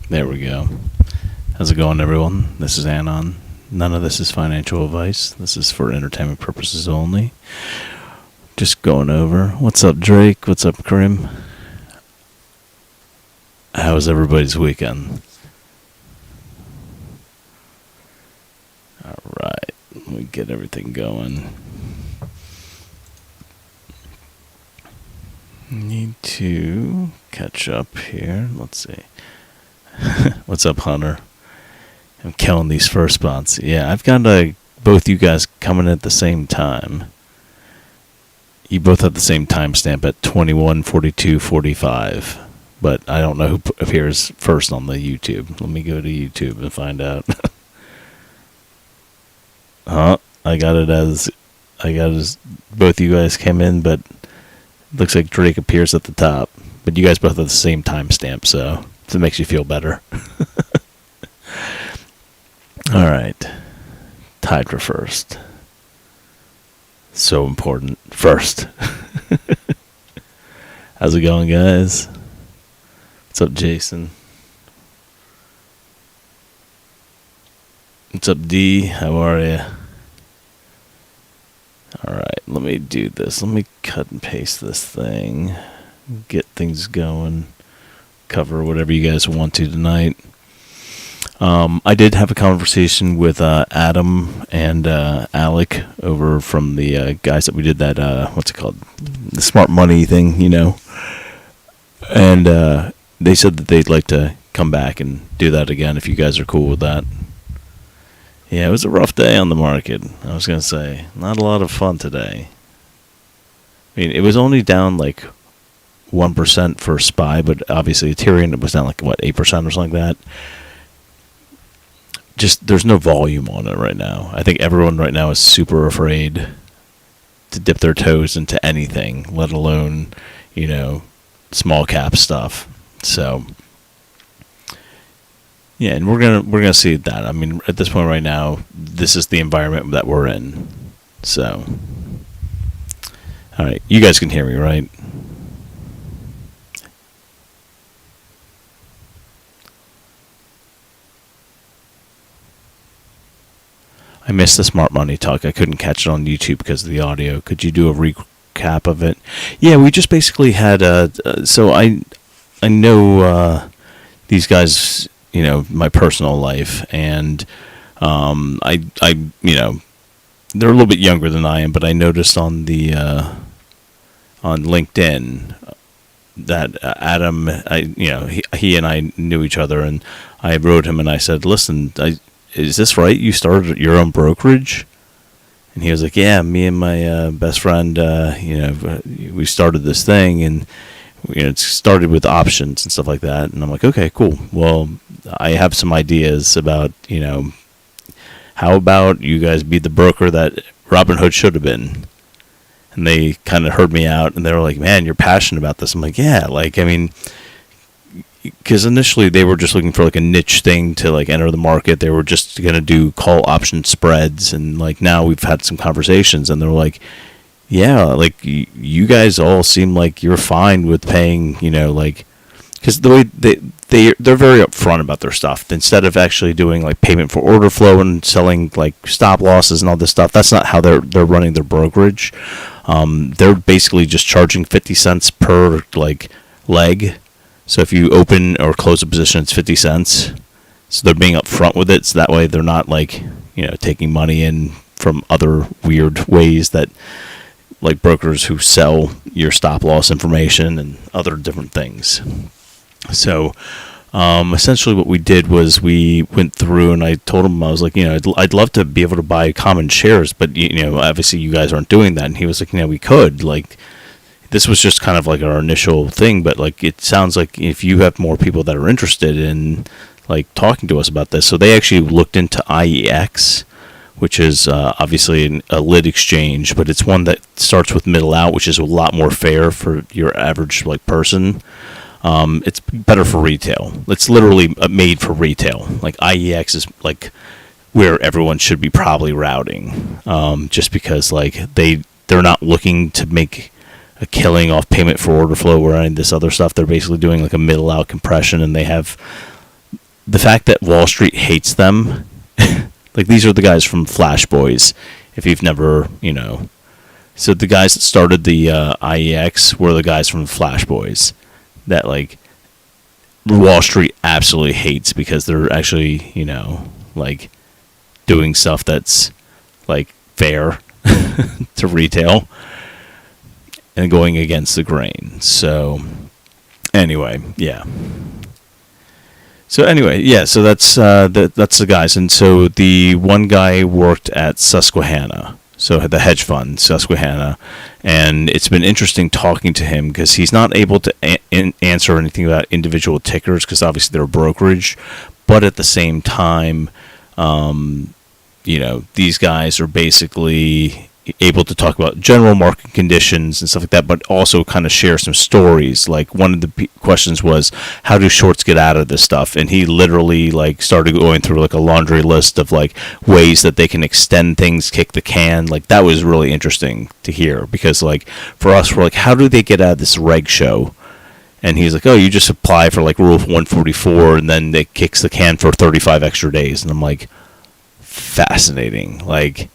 There we go. How's it going, everyone? This is Anon. None of this is financial advice. This is for entertainment purposes only. Just going over. What's up, Drake? What's up, Krim? How was everybody's weekend? Alright, let me get everything going. Need to catch up here. Let's see. What's up, Hunter? I'm killing these first spots. Yeah, I've got both you guys coming at the same time. You both have the same timestamp at 21:42:45. But I don't know who appears first on the YouTube. Let me go to YouTube and find out. I got it as both you guys came in, but looks like Drake appears at the top. But you guys both have the same timestamp, so if it makes you feel better. All right. Tied for first. So important. First. How's it going, guys? What's up, Jason? What's up, D? How are you? Alright, let me do this. Let me cut and paste this thing. Get things going. Cover whatever you guys want to tonight. I did have a conversation with Adam and Alec over from the guys that we did that, what's it called? The smart money thing, you know. And they said that they'd like to come back and do that again if you guys are cool with that. Yeah, it was a rough day on the market. I was going to say, not a lot of fun today. I mean, it was only down like 1% for SPY, but obviously Tyrion was down like, 8% or something like that. Just, there's no volume on it right now. I think everyone right now is super afraid to dip their toes into anything, let alone, small cap stuff. So, yeah, and we're gonna see that. I mean, at this point right now, this is the environment that we're in. So, all right, you guys can hear me, right? I missed the smart money talk. I couldn't catch it on YouTube because of the audio. Could you do a recap of it? Yeah, we just basically had so I know these guys, my personal life, and I they're a little bit younger than I am, but I noticed on the on LinkedIn that Adam, he and I knew each other, and I wrote him and I said, listen, is this right? You started your own brokerage? And he was like, yeah, me and my best friend, we started this thing, and it started with options and stuff like that. And I'm like, okay, cool. Well, I have some ideas about, how about you guys be the broker that Robinhood should have been? And they kind of heard me out, and they were like, man, you're passionate about this. I'm like, yeah, because initially they were just looking for like a niche thing to like enter the market. They were just going to do call option spreads. And like now we've had some conversations, and they're like, yeah, like you guys all seem like you're fine with paying, because the way they're very upfront about their stuff. Instead of actually doing like payment for order flow and selling like stop losses and all this stuff, that's not how they're running their brokerage. They're basically just charging 50 cents per like leg. So if you open or close a position, it's 50 cents. So they're being upfront with it, so that way they're not like, taking money in from other weird ways that like brokers who sell your stop loss information and other different things. So essentially what we did was we went through, and I told him, I was like, I'd love to be able to buy common shares, but obviously you guys aren't doing that. And he was like, we could, like, this was just kind of like our initial thing, but like it sounds like if you have more people that are interested in like talking to us about this. So they actually looked into IEX, which is obviously a lit exchange, but it's one that starts with middle out, which is a lot more fair for your average like person. It's better for retail. It's literally made for retail. Like IEX is like where everyone should be probably routing, just because like they're not looking to make a killing off payment for order flow or any of this other stuff. They're basically doing like a middle out compression, and they have the fact that Wall Street hates them, like these are the guys from Flash Boys, if you've never, so the guys that started the IEX were the guys from Flash Boys that like Wall Street absolutely hates because they're actually, like doing stuff that's like fair to retail and going against the grain. So anyway, yeah. So anyway, yeah. So that's the guys, and so the one guy worked at Susquehanna, so the hedge fund Susquehanna, and it's been interesting talking to him because he's not able to answer anything about individual tickers because obviously they're a brokerage, but at the same time, these guys are basically able to talk about general market conditions and stuff like that, but also kind of share some stories. Like one of the questions was, how do shorts get out of this stuff? And he literally like started going through like a laundry list of like ways that they can extend things, kick the can. Like that was really interesting to hear because like for us, we're like, how do they get out of this reg show? And he's like, oh, you just apply for like Rule 144 and then it kicks the can for 35 extra days. And I'm like, fascinating. Like,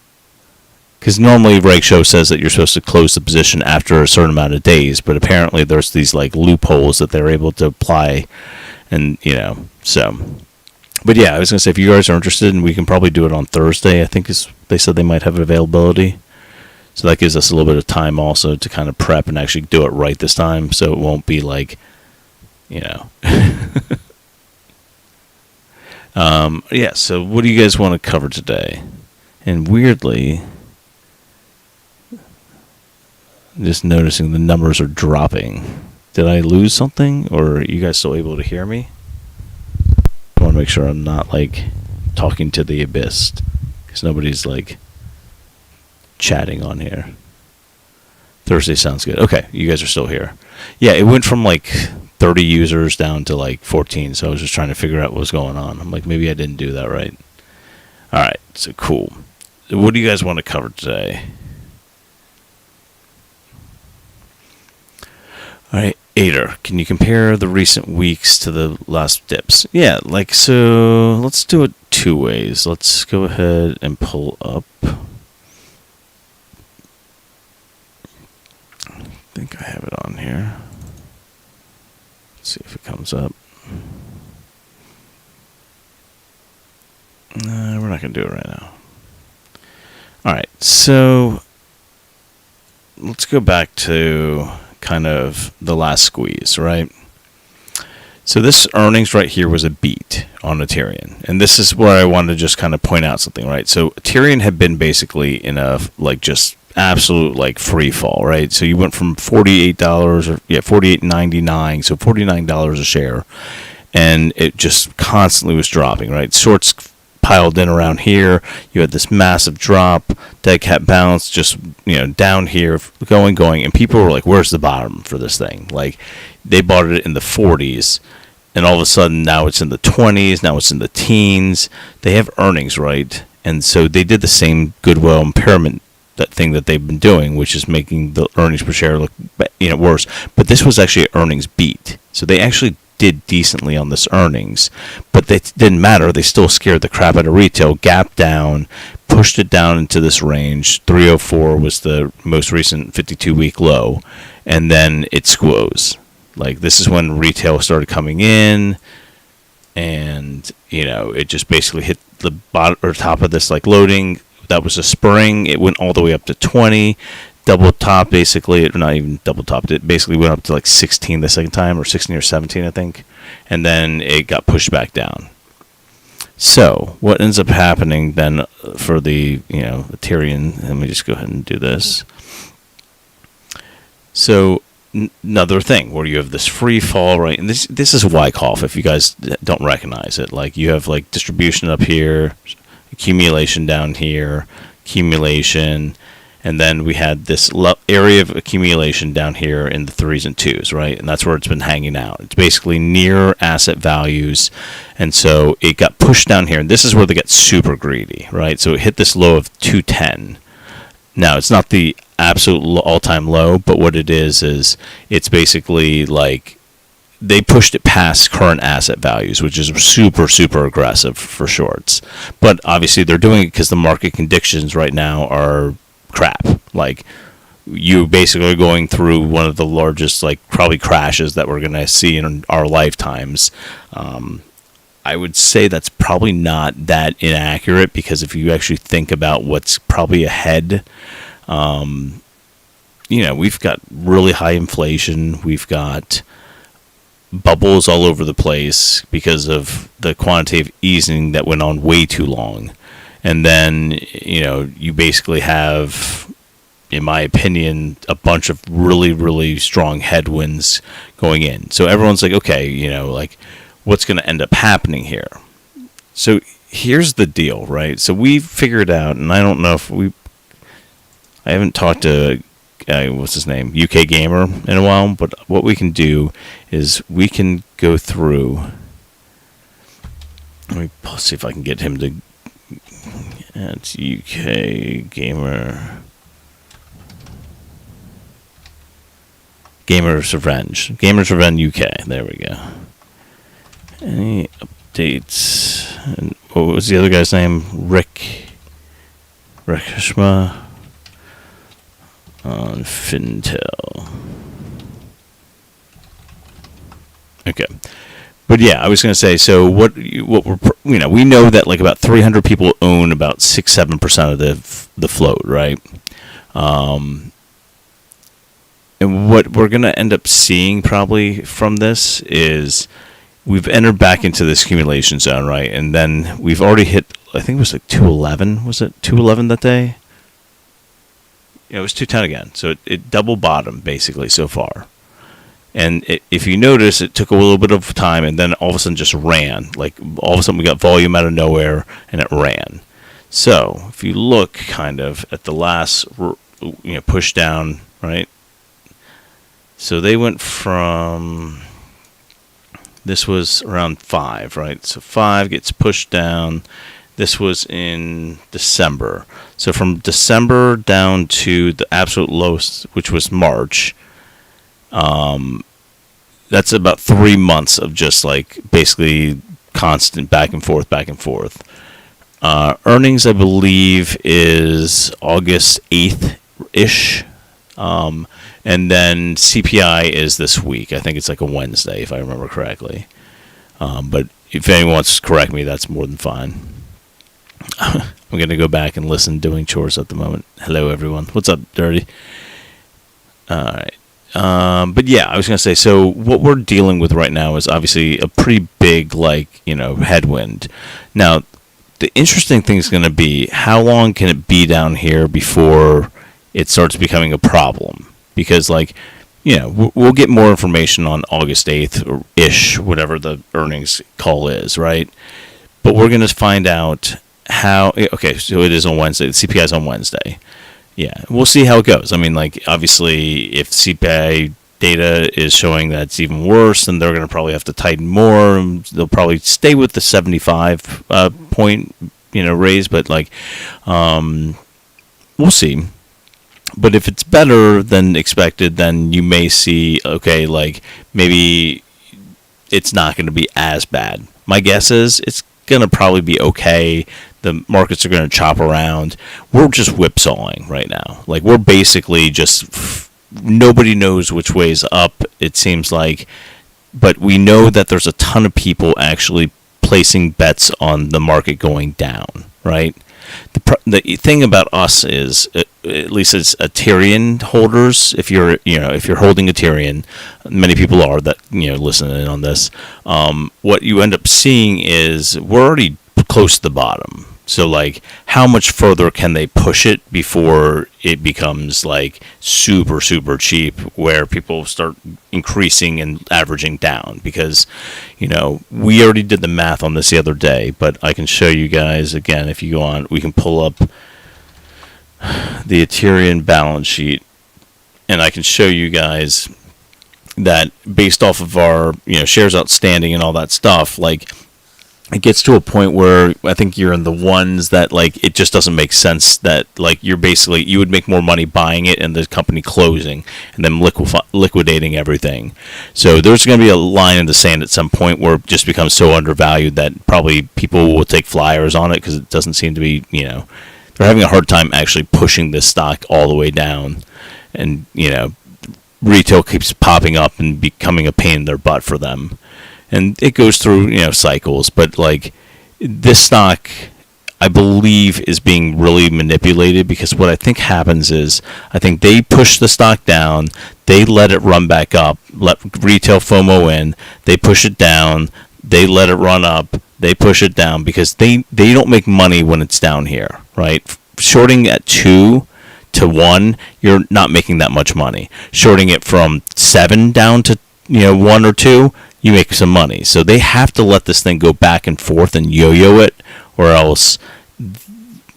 because normally Reg Show says that you're supposed to close the position after a certain amount of days, but apparently there's these like loopholes that they're able to apply, and so. But yeah, I was gonna say if you guys are interested, and we can probably do it on Thursday. I think they said they might have availability, so that gives us a little bit of time also to kind of prep and actually do it right this time, so it won't be like, Yeah. So what do you guys want to cover today? And weirdly, just noticing the numbers are dropping. Did I lose something, or are you guys still able to hear me? I want to make sure I'm not like talking to the abyss, because nobody's like chatting on here. Thursday sounds good. Okay, you guys are still here. Yeah, it went from like 30 users down to like 14, so I was just trying to figure out what was going on. I'm like, maybe I didn't do that right. Alright, so cool. What do you guys want to cover today? Alright, Ater, can you compare the recent weeks to the last dips? Yeah, like, so let's do it two ways. Let's go ahead and pull up. I think I have it on here. Let's see if it comes up. We're not going to do it right now. Alright, so let's go back to kind of the last squeeze, right? So this earnings right here was a beat on Aterian. And this is where I wanted to just kind of point out something, right? So Aterian had been basically in a, like, just absolute, like, free fall, right? So you went from $48, $48.99, so $49 a share. And it just constantly was dropping, right? Shorts piled in around here. You had this massive drop, dead cat bounce, just down here, going, and people were like, "Where's the bottom for this thing?" Like, they bought it in the 40s, and all of a sudden now it's in the 20s. Now it's in the teens. They have earnings, right? And so they did the same goodwill impairment, that thing that they've been doing, which is making the earnings per share look worse. But this was actually an earnings beat, so they actually did decently on this earnings, but it didn't matter. They still scared the crap out of retail, gapped down, pushed it down into this range. 304 was the most recent 52-week low, and then it squoze. Like, this is when retail started coming in, and it just basically hit the bottom or top of this like loading. That was a spring. It went all the way up to 20. Double top, basically. Not even double topped. It basically went up to like 16 the second time, or 16 or 17, I think. And then it got pushed back down. So what ends up happening then for the Tyrion? Let me just go ahead and do this. So another thing where you have this free fall, right? And this is Wyckoff, if you guys don't recognize it. Like, you have like distribution up here, accumulation down here, accumulation. And then we had this area of accumulation down here in the 3s and 2s, right? And that's where it's been hanging out. It's basically near asset values. And so it got pushed down here. And this is where they get super greedy, right? So it hit this low of 210. Now, it's not the absolute all-time low, but what it is it's basically like they pushed it past current asset values, which is super, super aggressive for shorts. But obviously they're doing it because the market conditions right now are crap. Like, you basically are going through one of the largest, like, probably crashes that we're going to see in our lifetimes. I would say that's probably not that inaccurate, because if you actually think about what's probably ahead, we've got really high inflation. We've got bubbles all over the place because of the quantitative easing that went on way too long. And then, you basically have, in my opinion, a bunch of really, really strong headwinds going in. So everyone's like, okay, like, what's going to end up happening here? So here's the deal, right? So we figured out, and I don't know if I haven't talked to, what's his name, UK Gamer in a while, but what we can do is we can go through, let me see if I can get him to, it's UK Gamer, Gamers Revenge UK, there we go. Any updates? And what was the other guy's name? Rick Shma on Fintel. Okay, but yeah, I was going to say. So what we're we know that like about 300 people own about 6-7% of the float, right? And what we're going to end up seeing probably from this is, we've entered back into this accumulation zone, right? And then we've already hit, I think it was like 211. Was it 211 that day? Yeah, it was 210 again. So it double bottomed basically so far. And if you notice, it took a little bit of time, and then all of a sudden just ran. Like, all of a sudden we got volume out of nowhere, and it ran. So if you look kind of at the last, push down, right? So they went from, this was around 5, right? So 5 gets pushed down. This was in December. So from December down to the absolute lowest, which was March, that's about 3 months of just like basically constant back and forth, back and forth. Earnings, I believe, is August 8th-ish. And then CPI is this week. I think it's like a Wednesday, if I remember correctly. But if anyone wants to correct me, that's more than fine. I'm going to go back and listen doing chores at the moment. Hello, everyone. What's up, Dirty? All right. But yeah, I was going to say, so what we're dealing with right now is obviously a pretty big, headwind. Now, the interesting thing is going to be, how long can it be down here before it starts becoming a problem? Because, we'll get more information on August 8th-ish, whatever the earnings call is, right? But we're going to find out how... Okay, so it is on Wednesday. The CPI is on Wednesday. Yeah, we'll see how it goes. I mean, obviously, if CPI data is showing that it's even worse, then they're going to probably have to tighten more. They'll probably stay with the 75 point, raise, but, we'll see. But if it's better than expected, then you may see, okay, maybe it's not going to be as bad. My guess is it's going to probably be okay. The markets are going to chop around. We're just whipsawing right now. We're basically just, nobody knows which way's up, it seems like. But we know that there's a ton of people actually placing bets on the market going down, right? The thing about us is, at least as Aterian holders, if you're holding Aterian, many people are that listening on this. What you end up seeing is we're already close to the bottom. So how much further can they push it before it becomes super, super cheap, where people start increasing and averaging down? Because we already did the math on this the other day, but I can show you guys again. If you go on, we can pull up the Aterian balance sheet, and I can show you guys that based off of our shares outstanding and all that stuff, it gets to a point where I think you're in the ones that like it just doesn't make sense that like you would make more money buying it and the company closing and then liquidating everything. So there's going to be a line in the sand at some point where it just becomes so undervalued that probably people will take flyers on it because it doesn't seem to be, they're having a hard time actually pushing this stock all the way down, and retail keeps popping up and becoming a pain in their butt for them. And it goes through, cycles, but like this stock, I believe, is being really manipulated because what I think happens is I think they push the stock down, they let it run back up, let retail FOMO in, they push it down, they let it run up, they push it down because they don't make money when it's down here, right? Shorting at 2 to 1, you're not making that much money. Shorting it from 7 down to 1 or 2, you make some money. So they have to let this thing go back and forth and yo-yo it, or else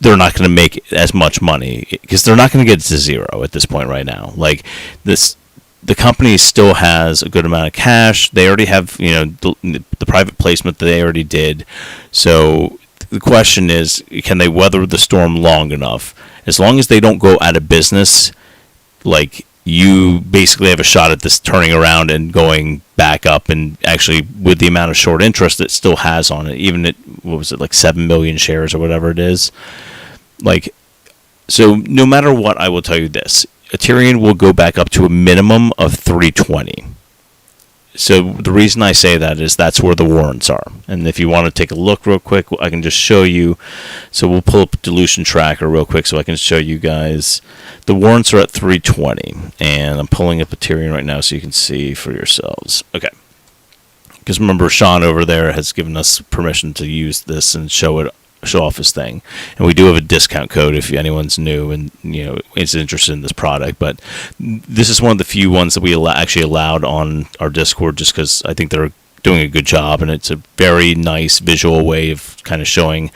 they're not going to make as much money because they're not going to get to zero at this point right now. Like the company still has a good amount of cash. They already have, the private placement that they already did. So the question is, can they weather the storm long enough? As long as they don't go out of business, like, you basically have a shot at this turning around and going back up, and actually with the amount of short interest it still has on it, even at, like 7 million shares or whatever it is. Like, so no matter what, I will tell you this, Aterian will go back up to a minimum of 320. So the reason I say that is that's where the warrants are. And if you want to take a look real quick, I can just show you. So we'll pull up dilution tracker real quick so I can show you guys. The warrants are at 320. And I'm pulling up Aterian right now so you can see for yourselves. Okay. Because remember, Sean over there has given us permission to use this and show off his thing, and we do have a discount code if anyone's new and is interested in this product. But this is one of the few ones that we actually allowed on our Discord, just because I think they're doing a good job, and it's a very nice visual way of kind of showing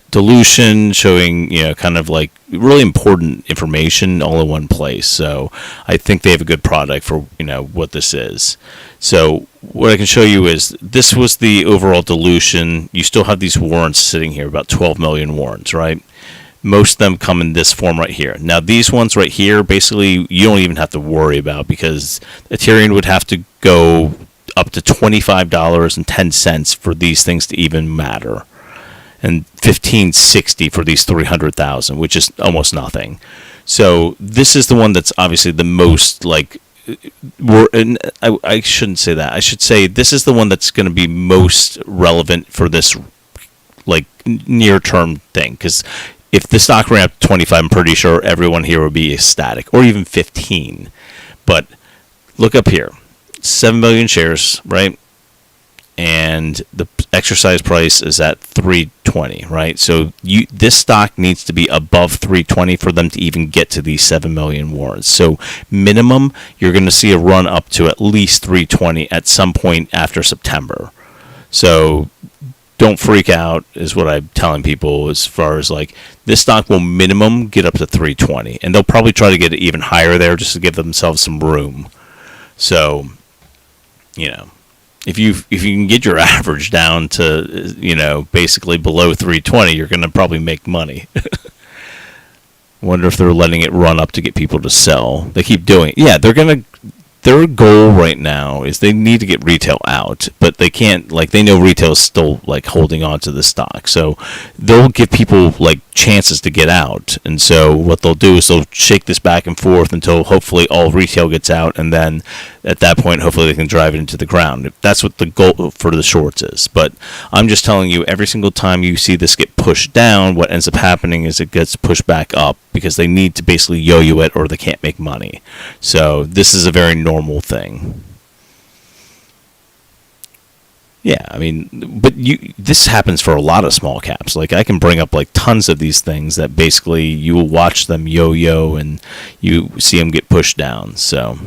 dilution, showing kind of like really important information all in one place. So I think they have a good product for what this is. So what I can show you is this was the overall dilution. You still have these warrants sitting here, about 12 million warrants, right? Most of them come in this form right here. Now these ones right here, basically you don't even have to worry about, because Ethereum would have to go up to $25.10 for these things to even matter, and $15.60 for these 300,000, which is almost nothing. So this is the one that's obviously the most like. I shouldn't say that. I should say this is the one that's going to be most relevant for this like near-term thing. Because if the stock ran up to 25, I'm pretty sure everyone here would be ecstatic, or even 15. But look up here, 7 million shares, right? And the exercise price is at 320, right? So this stock needs to be above 320 for them to even get to these 7 million warrants. So minimum, you're going to see a run up to at least 320 at some point after September. So don't freak out is what I'm telling people, as far as like this stock will minimum get up to 320, and they'll probably try to get it even higher there just to give themselves some room. So, if you can get your average down to, basically below 320, you're going to probably make money. Wonder if they're letting it run up to get people to sell. They keep doing it. Yeah, their goal right now is they need to get retail out, but they can't, like, they know retail is still like holding on to the stock. So they'll give people like chances to get out. And so what they'll do is they'll shake this back and forth until hopefully all retail gets out, and then at that point hopefully they can drive it into the ground. That's what the goal for the shorts is. But I'm just telling you, every single time you see this get pushed down, what ends up happening is it gets pushed back up, because they need to basically yo-yo it or they can't make money. So this is a very normal thing. Yeah, I mean, but this happens for a lot of small caps. Like, I can bring up like tons of these things that basically you will watch them yo-yo and you see them get pushed down. So,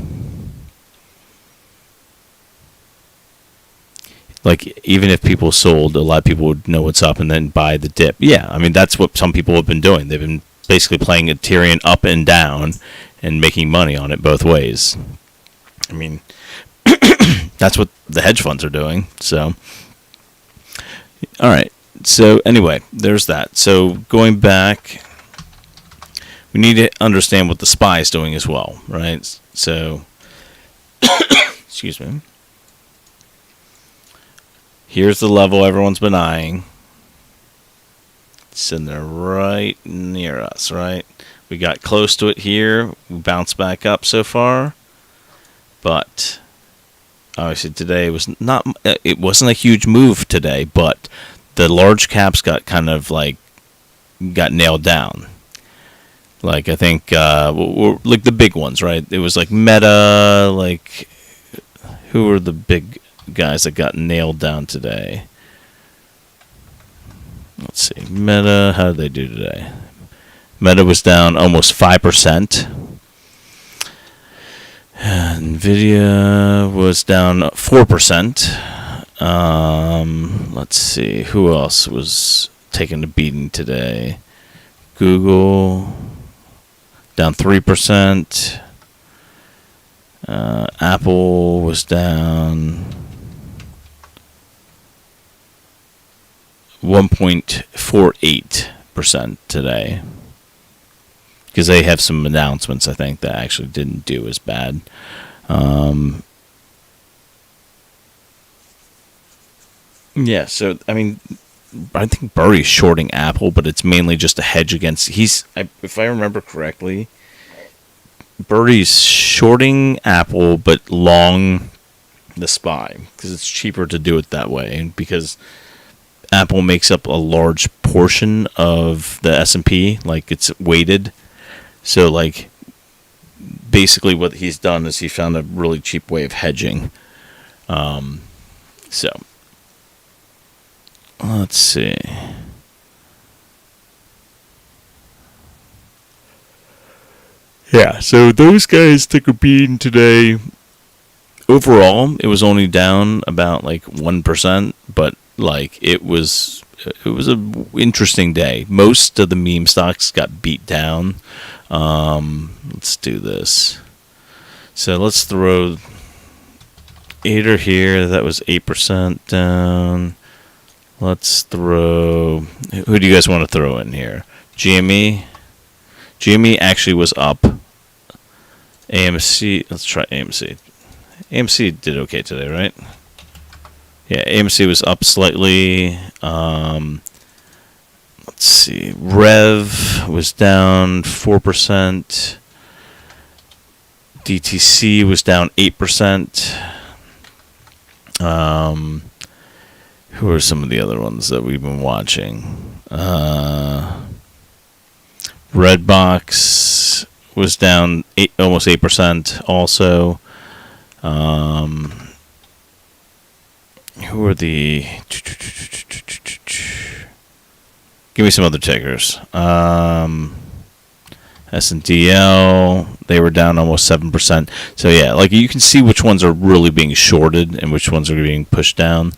like, even if people sold, a lot of people would know what's up and then buy the dip. Yeah, I mean, that's what some people have been doing. They've been basically playing Tyrion up and down and making money on it both ways. I mean, that's what the hedge funds are doing. So, All right. So anyway, there's that. So going back, we need to understand what the SPY is doing as well, right? So, excuse me. Here's the level everyone's been eyeing. It's sitting there right near us, right? We got close to it here. We bounced back up so far. But obviously today was not, it wasn't a huge move today, but the large caps got kind of like, got nailed down. Like, I think, like the big ones, right? It was like Meta, like, who were the big guys that got nailed down today? Let's see. Meta, how did they do today? Meta was down almost 5%. Nvidia was down 4%. Let's see. Who else was taking a beating today? Google, down 3%. Apple was down 1.48% today, because they have some announcements, I think, that actually didn't do as bad. Yeah, so, I mean, I think Burry's shorting Apple, but it's mainly just a hedge against... if I remember correctly, Burry's shorting Apple, but long the SPY, because it's cheaper to do it that way, and because Apple makes up a large portion of the S&P, like, it's weighted. So, like, basically what he's done is he found a really cheap way of hedging. So, let's see. Yeah, so those guys took a beating today. Overall, it was only down about, like, 1%, but, like, it was a interesting day. Most of the meme stocks got beat down. Let's do this. So let's throw Ater here. That was 8% down. Let's throw... Who do you guys want to throw in here? GME? GME actually was up. AMC... Let's try AMC. AMC did okay today, right? Yeah, AMC was up slightly. Let's see. Rev was down 4%. DTC was down 8%. Who are some of the other ones that we've been watching? Redbox was down almost 8% also. Who are the... Give me some other tickers. S&DL, they were down almost 7%. So yeah, like you can see which ones are really being shorted and which ones are being pushed down.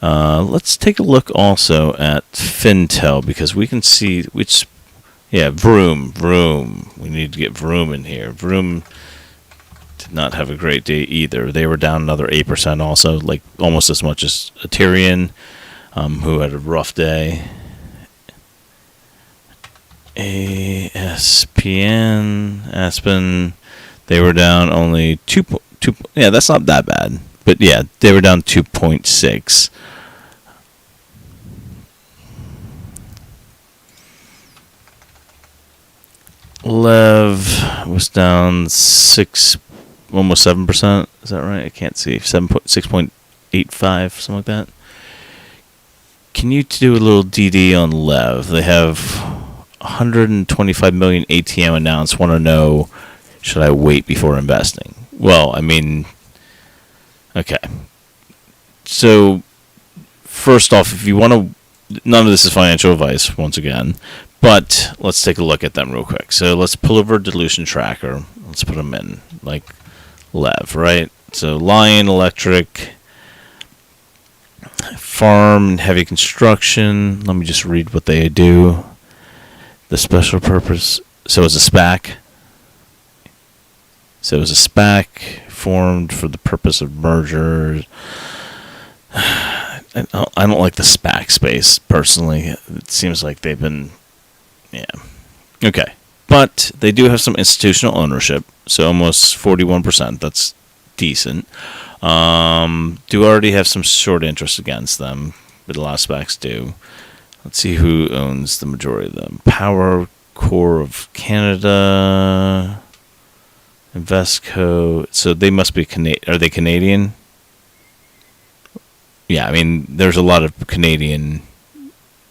Let's take a look also at Fintel, because we can see which... Yeah, Vroom. We need to get Vroom in here. Vroom did not have a great day either. They were down another 8% also, like almost as much as Aterian, who had a rough day. Aspen, they were down only 2. Yeah, that's not that bad. But yeah, they were down 2.6. Lev was down 6, almost 7%. Is that right? I can't see. 6.85, something like that. Can you do a little DD on Lev? They have 125 million ATM announced. Want to know, should I wait before investing? Well, I mean, okay. So, first off, if you want to, none of this is financial advice, once again, but let's take a look at them real quick. So let's pull over dilution tracker. Let's put them in, like Lev, right? So Lion Electric, Farm and Heavy Construction. Let me just read what they do. The special purpose. So it's a SPAC. formed for the purpose of mergers. I don't like the SPAC space personally. It seems like they've been, yeah, okay. But they do have some institutional ownership, so almost 41%. That's decent. Do already have some short interest against them, but a lot of SPACs do. Let's see who owns the majority of them. Power Core of Canada, Investco. So they must be Are they Canadian? Yeah, I mean, there's a lot of Canadian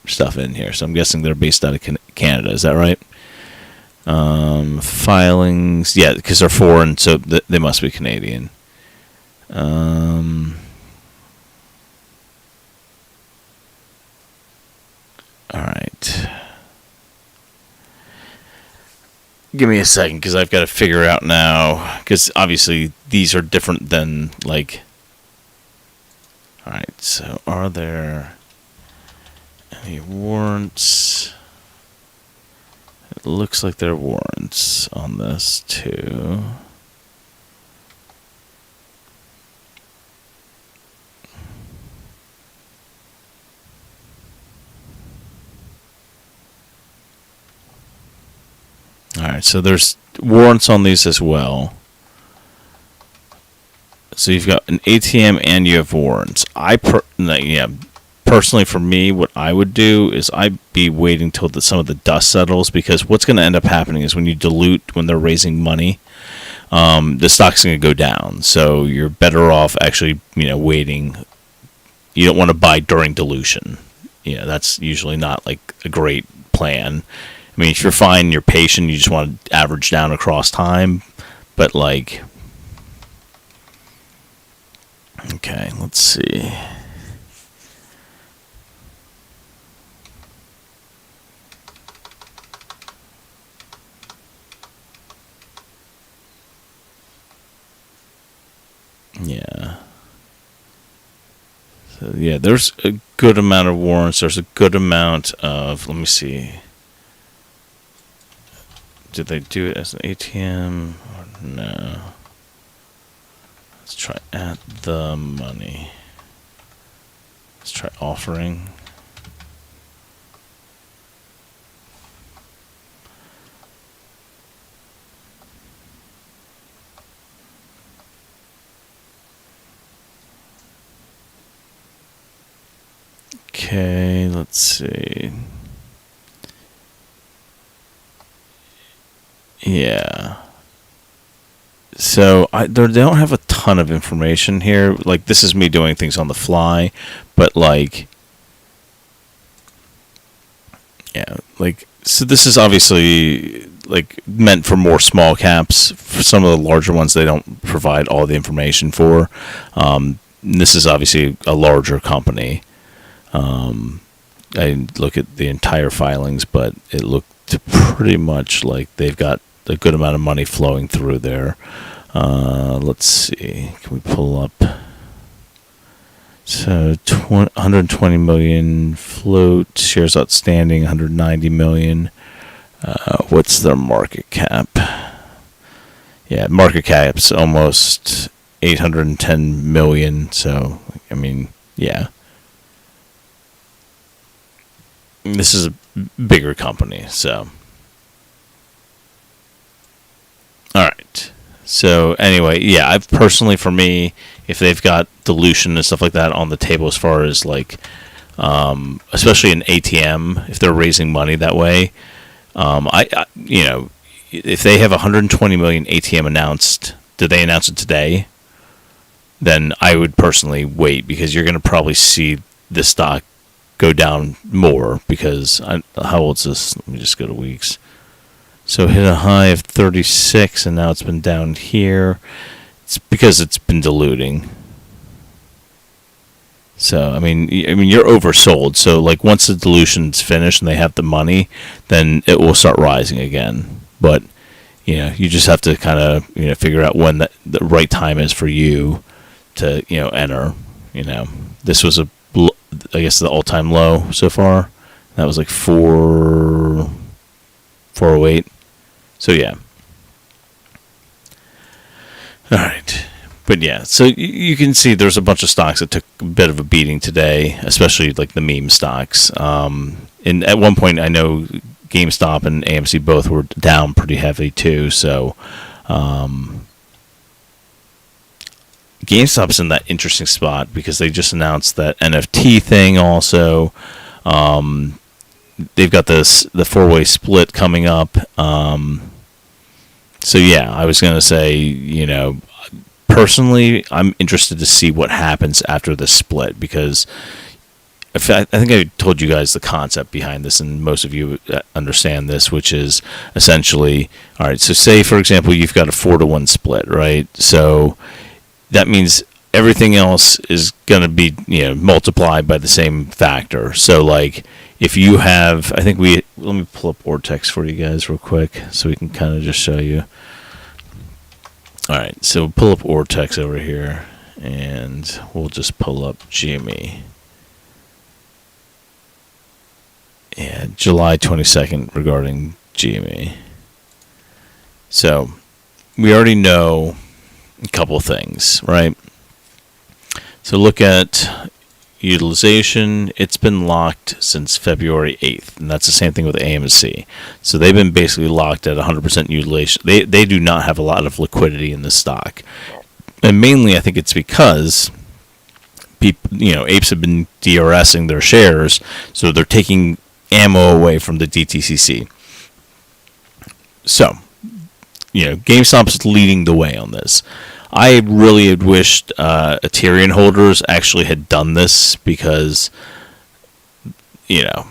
stuff in here, so I'm guessing they're based out of Canada. Is that right? Filings, yeah, because they're foreign, so they must be Canadian. All right. Give me a second, because I've got to figure out now, because obviously these are different than, like... All right, so are there any warrants? It looks like there are warrants on this, too. Alright, so there's warrants on these as well. So you've got an ATM and you have warrants. Personally for me, what I would do is I'd be waiting till some of the dust settles, because what's going to end up happening is when you dilute, when they're raising money, the stock's going to go down. So you're better off actually, waiting. You don't want to buy during dilution. That's usually not like a great plan. I mean, if you're fine, you're patient, you just want to average down across time. But, like... Okay, let's see. Yeah. So, yeah, there's a good amount of warrants. There's a good amount of... Let me see. Did they do it as an ATM? Or no. Let's try at the money. Let's try offering. Okay, let's see. Yeah. So they don't have a ton of information here. Like, this is me doing things on the fly, but like, yeah, like, so this is obviously like meant for more small caps. For some of the larger ones, they don't provide all the information for. This is obviously a larger company. I didn't look at the entire filings, but it looked pretty much like they've got a good amount of money flowing through there. Let's see. Can we pull up? So 120 million float, shares outstanding 190 million. What's their market cap? Yeah, market cap's almost 810 million. So, I mean, yeah. This is a bigger company, so. Alright. So, anyway, yeah, I've personally, for me, if they've got dilution and stuff like that on the table as far as, like, especially an ATM, if they're raising money that way, if they have 120 million ATM announced, did they announce it today? Then I would personally wait, because you're going to probably see the stock go down more, because how old is this? Let me just go to weeks. So hit a high of 36, and now it's been down here. It's because it's been diluting. So I mean you're oversold. So like once the dilution's finished and they have the money, then it will start rising again. But you just have to kind of figure out when the right time is for you to enter. This was I guess the all-time low so far. That was like 408. So yeah. All right. But yeah, so you can see there's a bunch of stocks that took a bit of a beating today, especially like the meme stocks. And at one point, I know Gamestop and AMC both were down pretty heavy too. So GameStop's in that interesting spot because they just announced that NFT thing also. They've got the 4-way split coming up. So yeah, I was going to say, personally, I'm interested to see what happens after the split because I think I told you guys the concept behind this, and most of you understand this, which is essentially, all right, so say, for example, you've got a 4-to-1 split, right? So that means everything else is going to be, multiplied by the same factor. So, like, if you have, let me pull up Ortex for you guys real quick so we can kind of just show you. All right, so pull up Ortex over here, and we'll just pull up GME. Yeah, July 22nd regarding GME. So we already know a couple things, right? So look at utilization. It's been locked since February 8th, and that's the same thing with AMC. So they've been basically locked at 100% utilization. They do not have a lot of liquidity in this stock. And mainly I think it's because people, apes have been DRSing their shares, so they're taking ammo away from the DTCC. So, GameStop's leading the way on this. I really had wished Aterian holders actually had done this because, that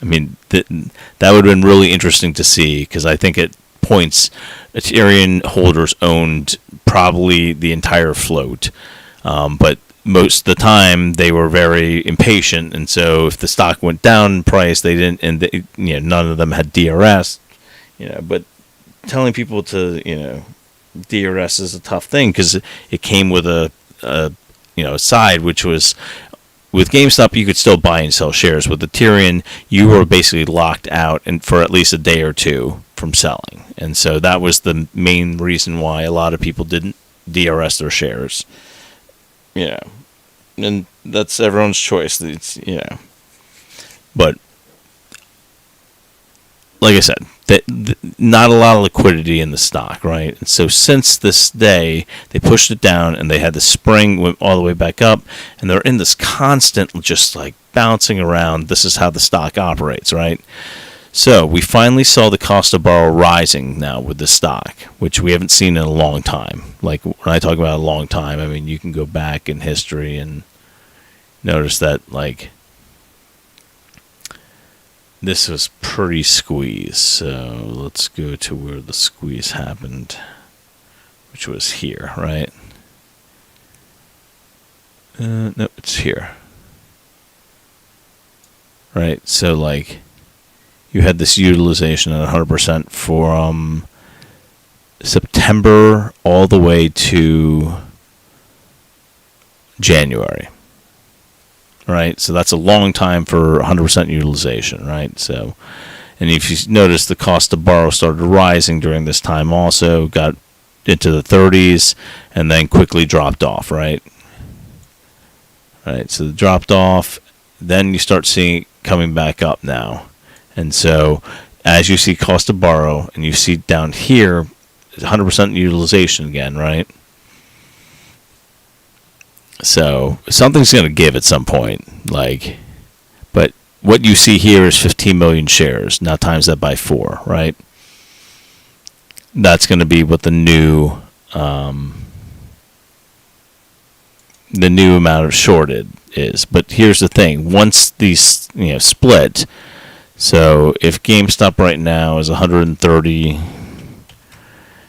would have been really interesting to see because I think at points Aterian holders owned probably the entire float, but most of the time they were very impatient, and so if the stock went down in price, they didn't, and none of them had DRS. But telling people to DRS is a tough thing because it came with a side, which was with GameStop you could still buy and sell shares. With the Tyrion, you were basically locked out and for at least a day or two from selling, and so that was the main reason why a lot of people didn't DRS their shares. And that's everyone's choice. It's but like I said, not a lot of liquidity in the stock, right? And so since this day, they pushed it down, and they had the spring went all the way back up, and they're in this constant, just like bouncing around. This is how the stock operates, right? So we finally saw the cost of borrow rising now with the stock, which we haven't seen in a long time. Like when I talk about a long time, I mean you can go back in history and notice that like this was pretty squeezed. So let's go to where the squeeze happened, which was here, right? No, it's here. Right, so like you had this utilization at 100% from September all the way to January. Right, so that's a long time for 100% utilization, right? So, and if you notice, the cost to borrow started rising during this time also, got into the 30s, and then quickly dropped off, right? Right, so it dropped off, then you start seeing it coming back up now. And so, as you see cost to borrow, and you see down here, 100% utilization again, right? So something's going to give at some point, like, but what you see here is 15 million shares. Now times that by 4, right? That's going to be what the new amount of shorted is. But here's the thing: once these split, so if GameStop right now is 130.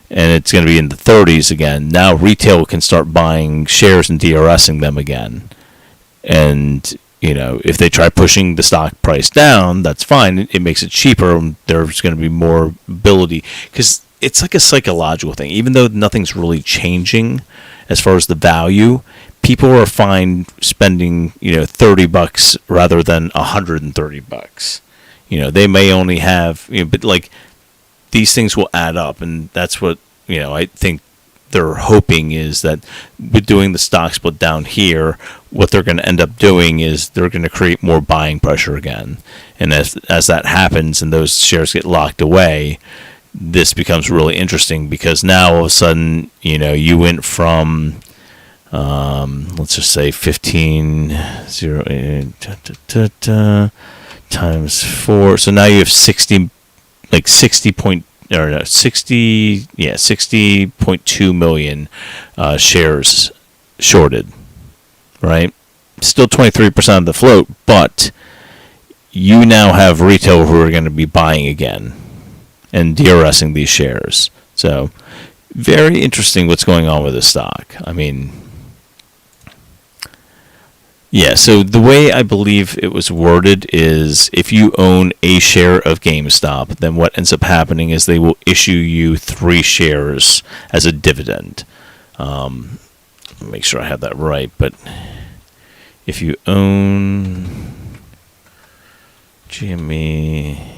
And it's going to be in the 30s again. Now retail can start buying shares and DRSing them again. And, if they try pushing the stock price down, that's fine. It makes it cheaper. And there's going to be more ability. Because it's like a psychological thing. Even though nothing's really changing as far as the value, people are fine spending, $30 rather than $130. They may only have, but like, these things will add up, and that's what I think they're hoping is that with doing the stock split down here, what they're going to end up doing is they're going to create more buying pressure again. And as that happens and those shares get locked away, this becomes really interesting, because now all of a sudden, you went from, let's just say 15.08 times 4. So now you have 60.2 million shares shorted, right? Still 23% of the float, but you now have retail who are going to be buying again and DRSing these shares. So very interesting what's going on with this stock. I mean, yeah, so the way I believe it was worded is if you own a share of GameStop, then what ends up happening is they will issue you 3 shares as a dividend. Make sure I have that right, but if you own GME,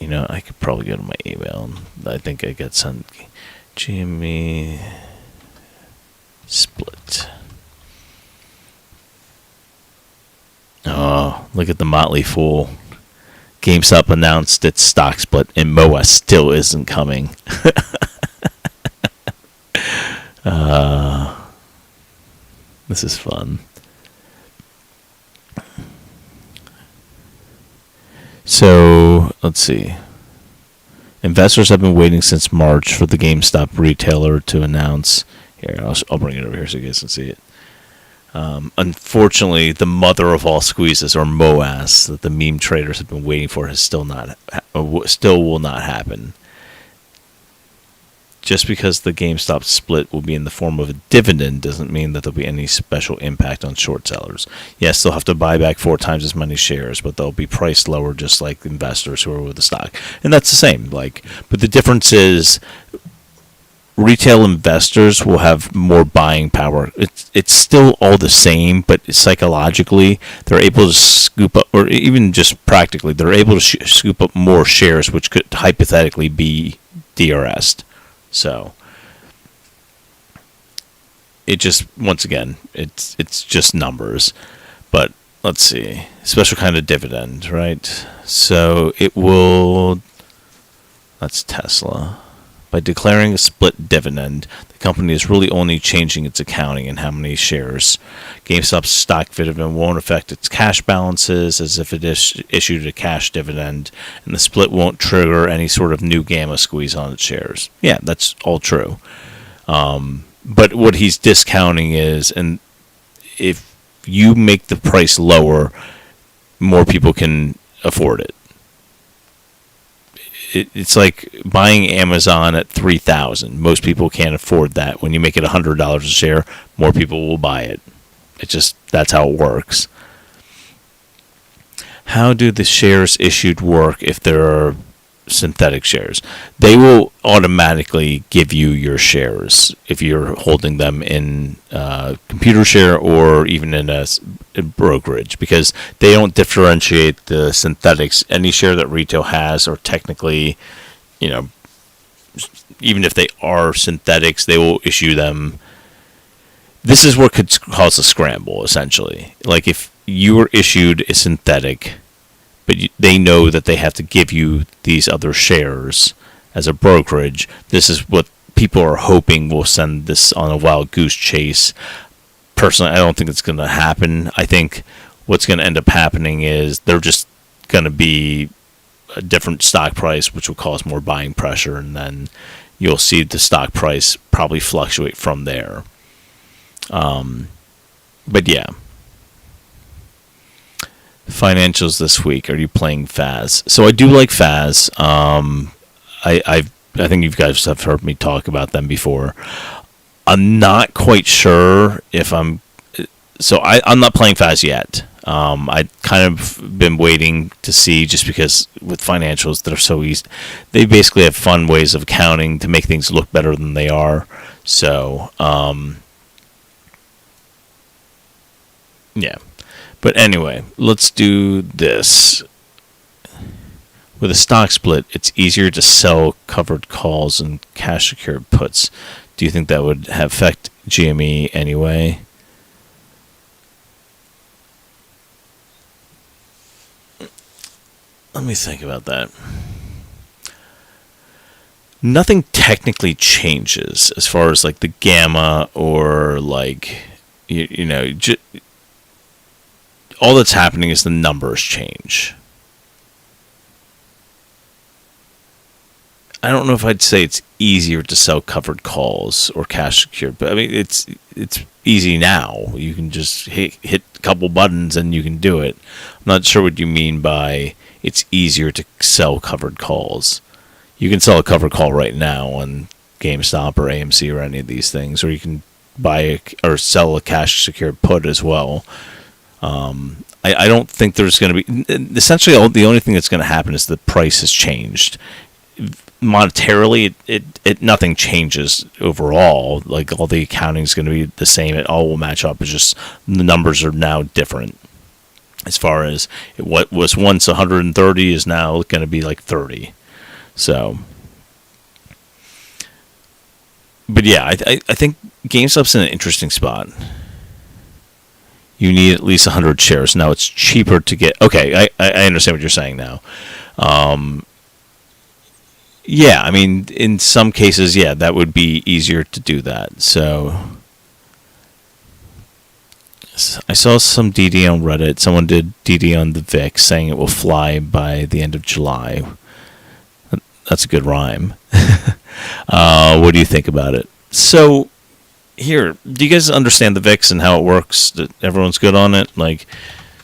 I could probably go to my email. I think I got some GME split. Oh, look at the motley fool. GameStop announced its stock split, and MOA still isn't coming. This is fun. So, let's see. Investors have been waiting since March for the GameStop retailer to announce. Here, I'll bring it over here so you guys can see it. Unfortunately, the mother of all squeezes, or MOAS, that the meme traders have been waiting for, has still will not happen. Just because the GameStop split will be in the form of a dividend doesn't mean that there'll be any special impact on short sellers. Yes, they'll have to buy back 4 times as many shares, but they'll be priced lower, just like investors who are with the stock. And that's the same. But the difference is, retail investors will have more buying power. It's still all the same, but psychologically, they're able to scoop up, or even just practically, they're able to scoop up more shares, which could hypothetically be DRS'd. So, it just, once again, it's just numbers. But let's see, special kind of dividend, right? So it will, that's Tesla. By declaring a split dividend, the company is really only changing its accounting and how many shares. GameStop's stock dividend won't affect its cash balances as if it issued a cash dividend, and the split won't trigger any sort of new gamma squeeze on its shares. Yeah, that's all true. But what he's discounting is, and if you make the price lower, more people can afford it. It's like buying Amazon at $3,000. Most people can't afford that. When you make it $100 a share, more people will buy it. That's how it works. How do the shares issued work if there are synthetic shares? They will automatically give you your shares if you're holding them in computer share or even in a brokerage, because they don't differentiate the synthetics. Any share that retail has are technically, even if they are synthetics, they will issue them. This is what could cause a scramble, essentially. Like if you were issued a synthetic, but they know that they have to give you these other shares as a brokerage, this is what people are hoping will send this on a wild goose chase. Personally, I don't think it's going to happen. I think what's going to end up happening is they're just going to be a different stock price, which will cause more buying pressure, and then you'll see the stock price probably fluctuate from there. But yeah. Financials this week. Are you playing FAS? So I do like FAS. I think you guys have heard me talk about them before. I'm not quite sure if I'm not playing FAS yet. I kind of been waiting to see, just because with financials, they're so easy. They basically have fun ways of accounting to make things look better than they are. So, yeah. But anyway, let's do this. With a stock split, it's easier to sell covered calls and cash secured puts. Do you think that would affect GME anyway? Let me think about that. Nothing technically changes as far as like the gamma or like all that's happening is the numbers change. I don't know if I'd say it's easier to sell covered calls or cash secured, but I mean it's easy now. You can just hit a couple buttons and you can do it. I'm not sure what you mean by it's easier to sell covered calls. You can sell a covered call right now on GameStop or AMC or any of these things, or you can buy or sell a cash secured put as well. I don't think there's going to be essentially the only thing that's going to happen is the price has changed. Monetarily, it nothing changes overall. Like all the accounting is going to be the same. It all will match up. It's just the numbers are now different. As far as what was once 130 is now going to be like 30. So, but yeah, I think GameStop's in an interesting spot. You need at least 100 shares. Now it's cheaper to get. Okay, I understand what you're saying now. Yeah, I mean, in some cases, yeah, that would be easier to do that. So, I saw some DD on Reddit. Someone did DD on the VIX saying it will fly by the end of July. That's a good rhyme. What do you think about it? So, here, do you guys understand the VIX and how it works? Everyone's good on it? Like,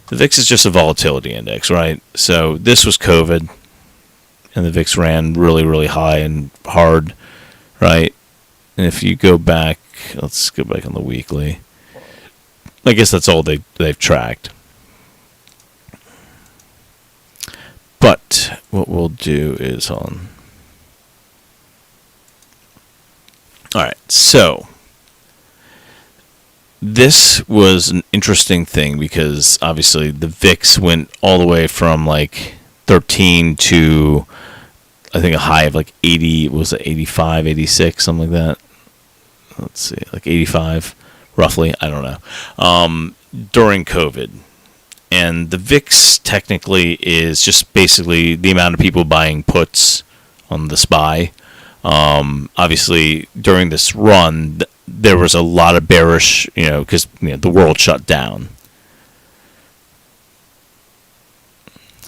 the VIX is just a volatility index, right? So, this was COVID, and the VIX ran really, really high and hard, right? And if you go back, let's go back on the weekly. I guess that's all they've tracked. But what we'll do is on. All right, so this was an interesting thing because obviously the VIX went all the way from like 13 to I think a high of like 80. Was it 85, 86, something like that? Let's see, like 85, roughly. I don't know. During COVID. And the VIX technically is just basically the amount of people buying puts on the SPY. Obviously, during this run, there was a lot of bearish, because the world shut down.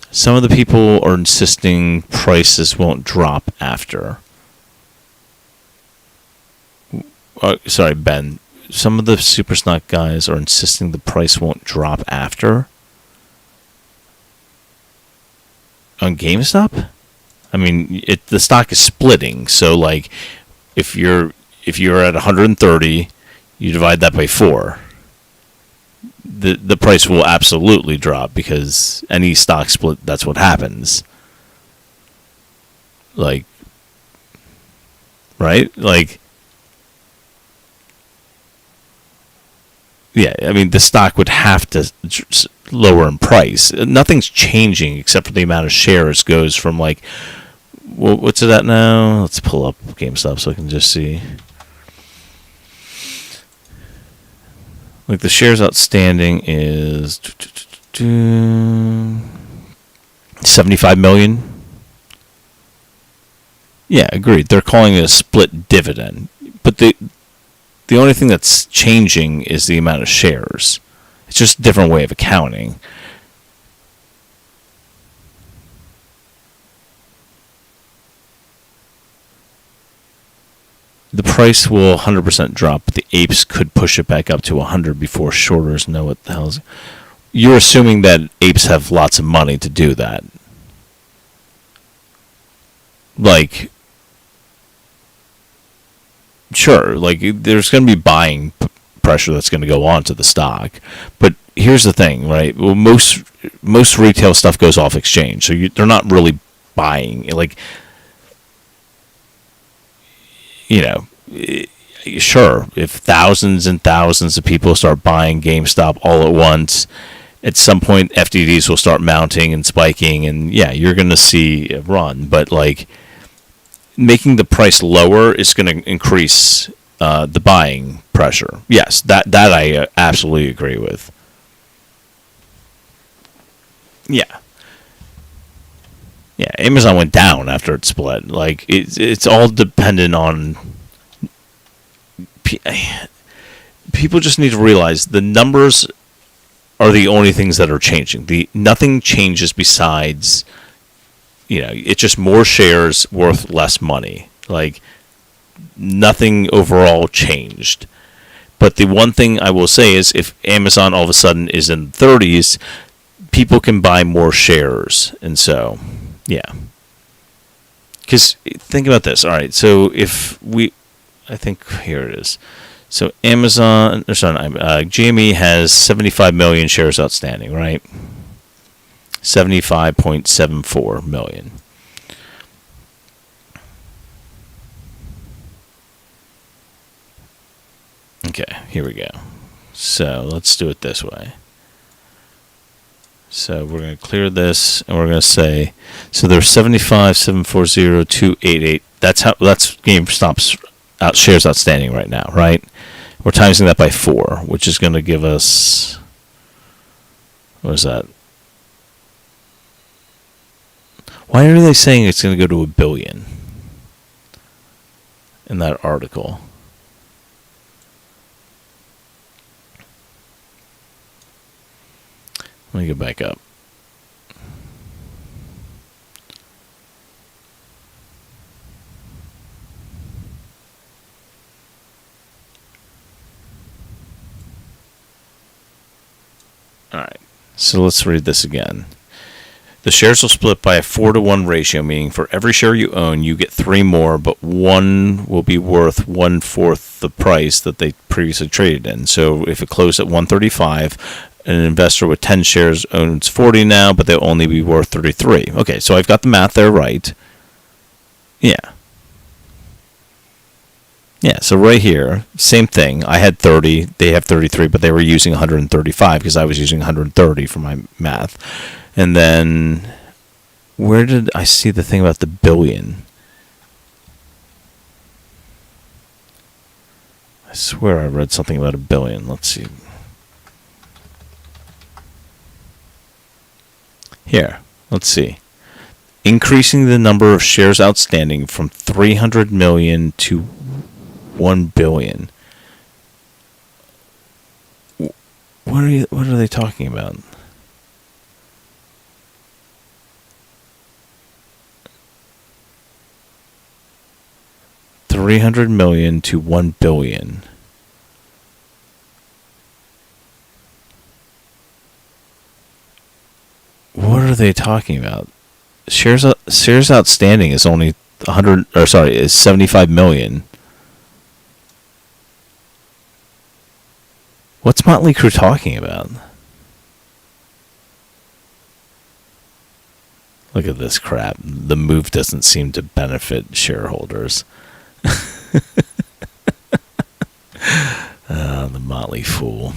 Some of the people are insisting prices won't drop after. Sorry, Ben. Some of the super stock guys are insisting the price won't drop after. On GameStop? I mean, the stock is splitting, so like if you're at 130, you divide that by 4. The price will absolutely drop because any stock split, that's what happens. Like, right? Like, yeah, I mean, the stock would have to lower in price. Nothing's changing except for the amount of shares goes from like, what's it at now? Let's pull up GameStop so I can just see. Like the shares outstanding is 75 million. Yeah, agreed. They're calling it a split dividend. But the only thing that's changing is the amount of shares. It's just a different way of accounting. The price will 100% drop, but the apes could push it back up to 100 before shorters know what the hell's... You're assuming that apes have lots of money to do that. Like, sure, like there's going to be buying pressure that's going to go on to the stock. But here's the thing, right? Well, most retail stuff goes off exchange, so they're not really buying. Like, sure, if thousands and thousands of people start buying GameStop all at once, at some point FTDs will start mounting and spiking, and yeah, you're going to see a run. But like making the price lower is going to increase the buying pressure. Yes, that I absolutely agree with. Yeah. Yeah, Amazon went down after it split. Like it's all dependent on people just need to realize the numbers are the only things that are changing. Nothing changes besides, it's just more shares worth less money. Like nothing overall changed. But the one thing I will say is if Amazon all of a sudden is in the 30s, people can buy more shares. And so, yeah. Because think about this. All right, so I think here it is. So GME has 75 million shares outstanding, right? 75.74 million. Okay, here we go. So let's do it this way. So we're going to clear this, and we're going to say, so there's 75,740,288. That's GameStop's shares outstanding right now, right? We're timesing that by 4, which is going to give us, what is that? Why are they saying it's going to go to 1 billion in that article? Let me go back up. All right, so let's read this again. The shares will split by a 4-to-1 ratio, meaning for every share you own, you get 3 more, but one will be worth 1/4 the price that they previously traded in. So if it closed at 135, an investor with 10 shares owns 40 now, but they'll only be worth 33. Okay, so I've got the math there right. Yeah. Yeah, so right here, same thing. I had 30, they have 33, but they were using 135 because I was using 130 for my math. And then, where did I see the thing about the billion? I swear I read something about 1 billion. Let's see. Here, let's see. Increasing the number of shares outstanding from 300 million to 1 billion. What are they talking about? $300 million to 1 billion. What are they talking about? Shares outstanding is only is 75 million. What's Motley Crue talking about? Look at this crap. The move doesn't seem to benefit shareholders. The Motley Fool.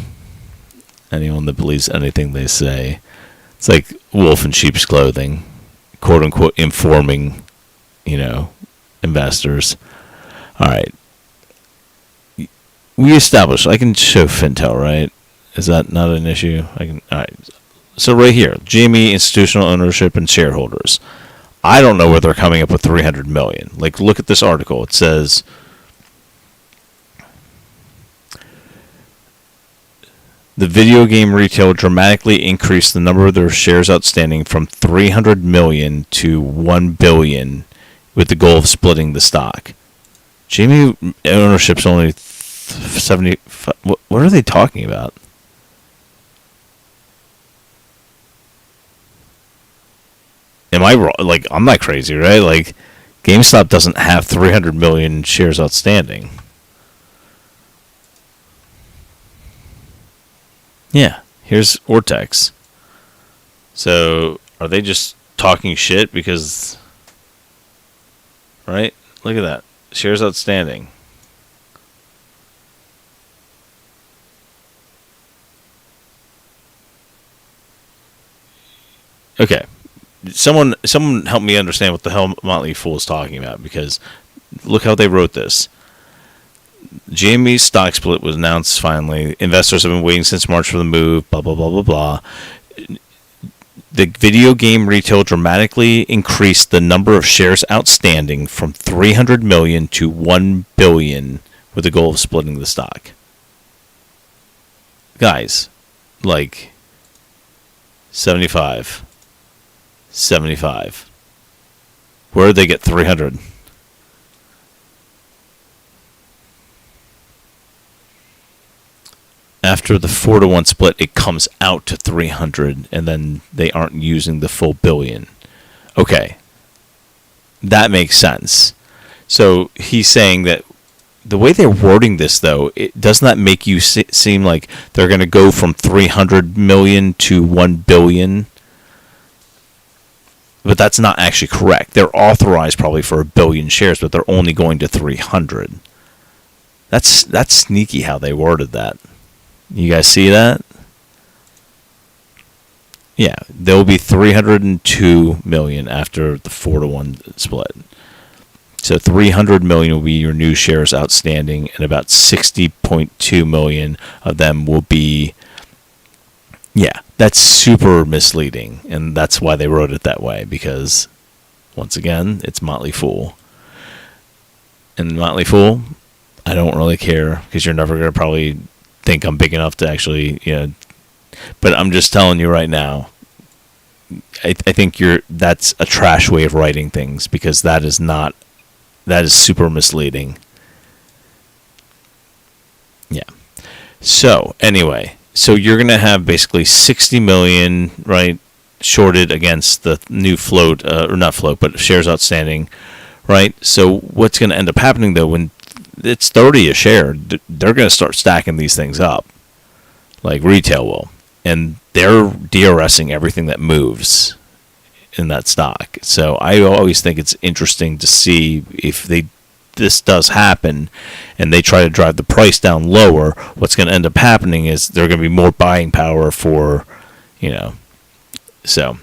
Anyone that believes anything they say. It's like wolf in sheep's clothing, quote unquote, informing, investors. All right. We established, I can show Fintel, right? Is that not an issue? All right. So right here, GME institutional ownership and shareholders. I don't know where they're coming up with 300 million. Like, look at this article. It says, the video game retail dramatically increased the number of their shares outstanding from 300 million to 1 billion with the goal of splitting the stock. GME ownership's only 75. What are they talking about? Am I wrong? Like, I'm not crazy, right? Like, GameStop doesn't have 300 million shares outstanding. Yeah, here's Ortex. So, are they just talking shit because... Right? Look at that. Shares outstanding. Okay, someone help me understand what the hell Motley Fool is talking about, because look how they wrote this. GME's stock split was announced finally. Investors have been waiting since March for the move, blah, blah, blah, blah, blah. The video game retail dramatically increased the number of shares outstanding from 300 million to 1 billion with the goal of splitting the stock. Guys, like 75. Where did they get 300? After the 4-to-1 split, it comes out to 300, and then they aren't using the full billion. Okay, that makes sense. So he's saying that the way they're wording this, though, doesn't that make you seem like they're going to go from 300 million to 1 billion? But that's not actually correct. They're authorized probably for 1 billion shares, but they're only going to 300. That's sneaky how they worded that. You guys see that? Yeah, there will be 302 million after the 4-to-1 split. So 300 million will be your new shares outstanding, and about 60.2 million of them will be. Yeah, that's super misleading, and that's why they wrote it that way, because once again, it's Motley Fool. And Motley Fool, I don't really care, because you're never going to probably think I'm big enough to actually, but I'm just telling you right now, I think that's a trash way of writing things, because that is super misleading. Yeah. So anyway, you're going to have basically 60 million, right, shorted against the new float, or not float, but shares outstanding, right? So what's going to end up happening, though, when it's 30 a share, they're going to start stacking these things up, like retail will, and they're DRSing everything that moves in that stock. So I always think it's interesting to see if this does happen and they try to drive the price down lower, what's going to end up happening is there going to be more buying power for, so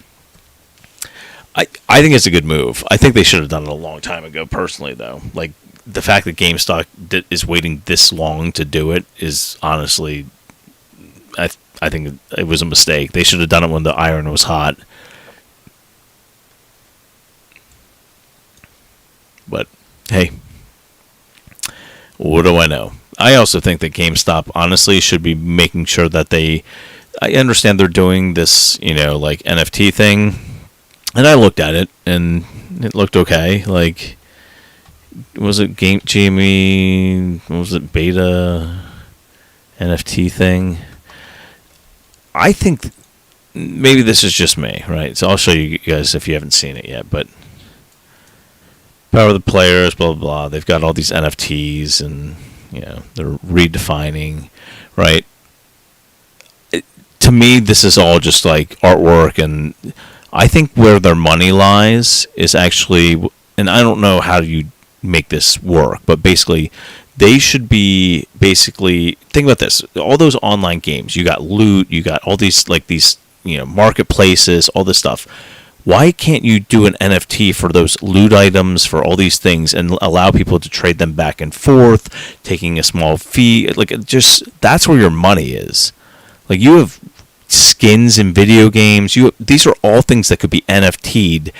I think it's a good move. I think they should have done it a long time ago, personally, though. Like, the fact that Gamestop is waiting this long to do it is honestly, I think it was a mistake. They should have done it when the iron was hot. But hey, what do I know? I also think that GameStop honestly should be making sure that I understand they're doing this, like NFT thing, and I looked at it and it looked okay. Like, was it GME? What was it, beta NFT thing? I think maybe this is just me, right? So I'll show you guys if you haven't seen it yet. But power of the players, blah blah blah. They've got all these NFTs, and they're redefining, right? To me, this is all just like artwork, and I think where their money lies is actually, and I don't know how you make this work, but basically they should be think about this, all those online games, you got loot, you got all these marketplaces, all this stuff. Why can't you do an NFT for those loot items, for all these things, and allow people to trade them back and forth, taking a small fee? Like, that's where your money is. Like, you have skins in video games, these are all things that could be NFT'd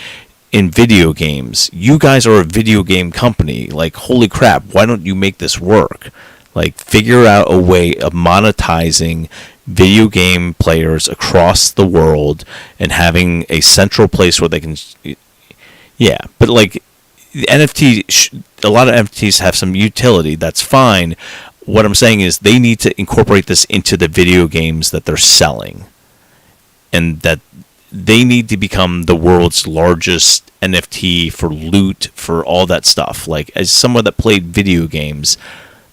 in video games. You guys are a video game company. Like, holy crap, why don't you make this work? Like, figure out a way of monetizing video game players across the world and having a central place where they can... Yeah, but like, NFT, a lot of NFTs have some utility. That's fine. What I'm saying is they need to incorporate this into the video games that they're selling. And that they need to become the world's largest NFT for loot, for all that stuff. Like, as someone that played video games,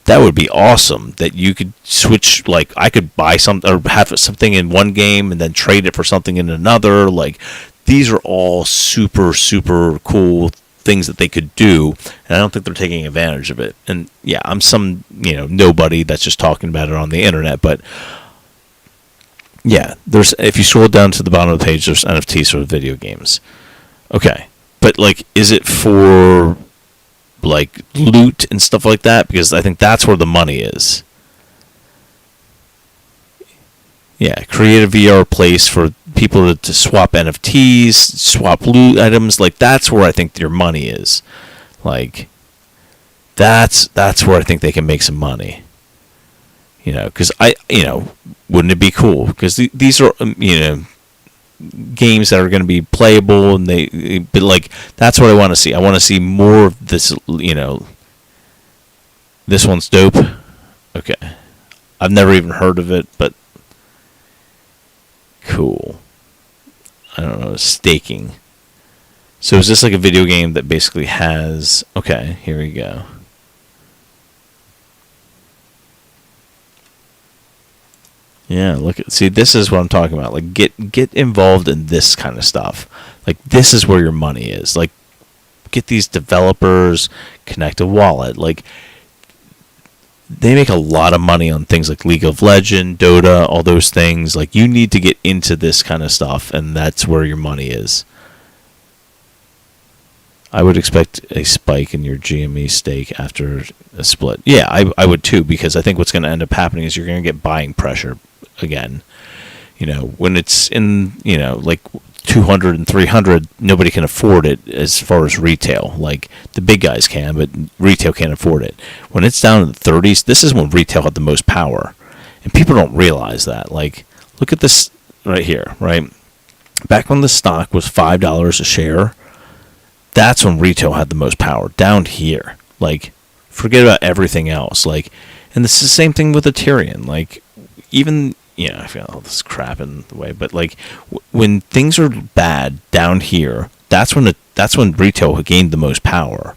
that would be awesome. That you could switch, like, I could buy something or have something in one game and then trade it for something in another. Like, these are all super, super cool things that they could do, and I don't think they're taking advantage of it. And yeah, I'm some, nobody that's just talking about it on the internet, but Yeah, there's, if you scroll down to the bottom of the page, there's NFTs for video games. Okay, but like, is it for like loot and stuff like that? Because I think that's where the money is. Yeah, create a VR place for people to swap NFTs, swap loot items. Like, that's where I think your money is. Like, that's where I think they can make some money. Because wouldn't it be cool? Because these are games that are going to be playable, and but like, that's what I want to see. I want to see more of this. This one's dope. Okay, I've never even heard of it, but cool. I don't know, staking. So is this like a video game that basically has... Okay, here we go. Yeah, see, this is what I'm talking about. Like, get involved in this kind of stuff. Like, this is where your money is. Like, get these developers, connect a wallet. Like, they make a lot of money on things like League of Legends, Dota, all those things. Like, you need to get into this kind of stuff, and that's where your money is. I would expect a spike in your GME stake after a split. Yeah, I would too, because I think what's going to end up happening is you're going to get buying pressure again. When it's in, like 200 and 300, nobody can afford it as far as retail. Like, the big guys can, but retail can't afford it. When it's down in the 30s, this is when retail had the most power. And people don't realize that. Like, look at this right here, right? Back when the stock was $5 a share, that's when retail had the most power, down here. Like, forget about everything else. Like, and this is the same thing with Aterian. Like, even, I feel all this crap in the way, but like, when things are bad down here, that's when retail gained the most power.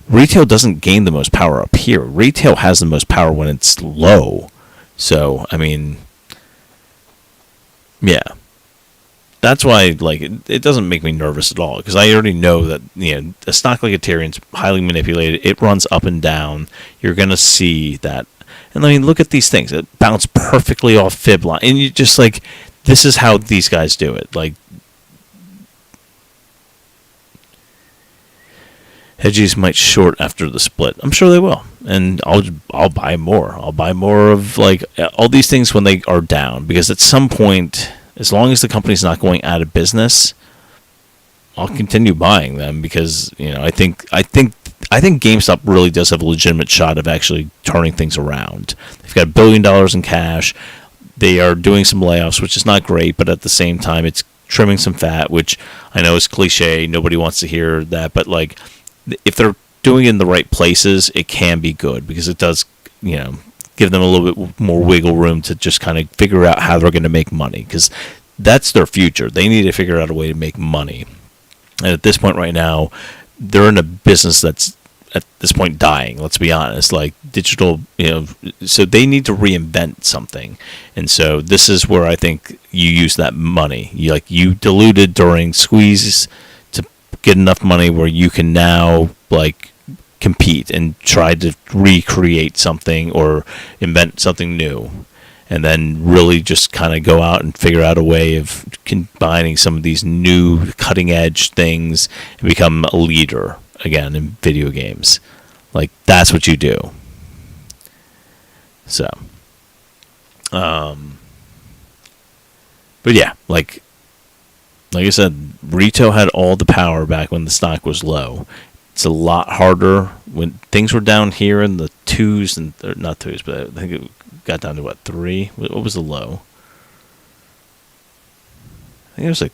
Retail doesn't gain the most power up here. Retail has the most power when it's low. So, I mean, yeah. That's why, like, it doesn't make me nervous at all, because I already know that, a stock like Ethereum's highly manipulated. It runs up and down. You're going to see that. And I mean, look at these things. It bounced perfectly off fib line. And you just, like, this is how these guys do it. Like, hedgies might short after the split. I'm sure they will. And I'll buy more. I'll buy more of, like, all these things when they are down, because at some point, as long as the company's not going out of business, I'll continue buying them, because I think GameStop really does have a legitimate shot of actually turning things around. They've got $1 billion in cash. They are doing some layoffs, which is not great, but at the same time, it's trimming some fat, which I know is cliche. Nobody wants to hear that, but like, if they're doing it in the right places, it can be good, because it does, give them a little bit more wiggle room to just kind of figure out how they're going to make money, because that's their future. They need to figure out a way to make money. And at this point right now, they're in a business that's at this point dying, let's be honest. Like, digital, so they need to reinvent something. And so this is where I think you use that money. You diluted during squeeze to get enough money where you can now, like, compete and try to recreate something or invent something new, and then really just kind of go out and figure out a way of combining some of these new cutting edge things and become a leader again in video games. Like, that's what you do. So but yeah, like I said, retail had all the power back when the stock was low. It's a lot harder when things were down here in the twos, and not twos, but I think it got down to 3. What was the low? I think it was like,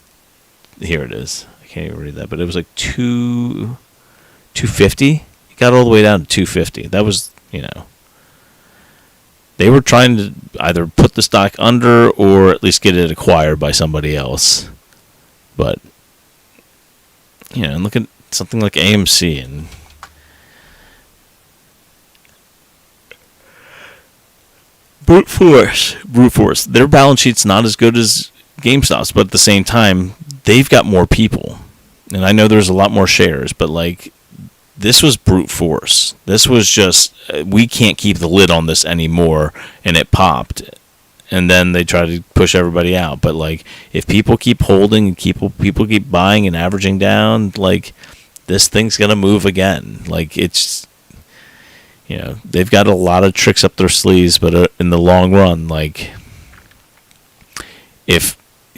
here it is. I can't even read that, but it was like 250. It got all the way down to 250. That was, they were trying to either put the stock under or at least get it acquired by somebody else. But and look at something like AMC and brute force. Their balance sheet's not as good as GameStop's, but at the same time, they've got more people. And I know there's a lot more shares, but like, this was brute force. This was just, we can't keep the lid on this anymore, and it popped. and then they try to push everybody out. But like, if people keep holding and people keep buying and averaging down, like, this thing's gonna move again. Like, it's, they've got a lot of tricks up their sleeves, but in the long run, like,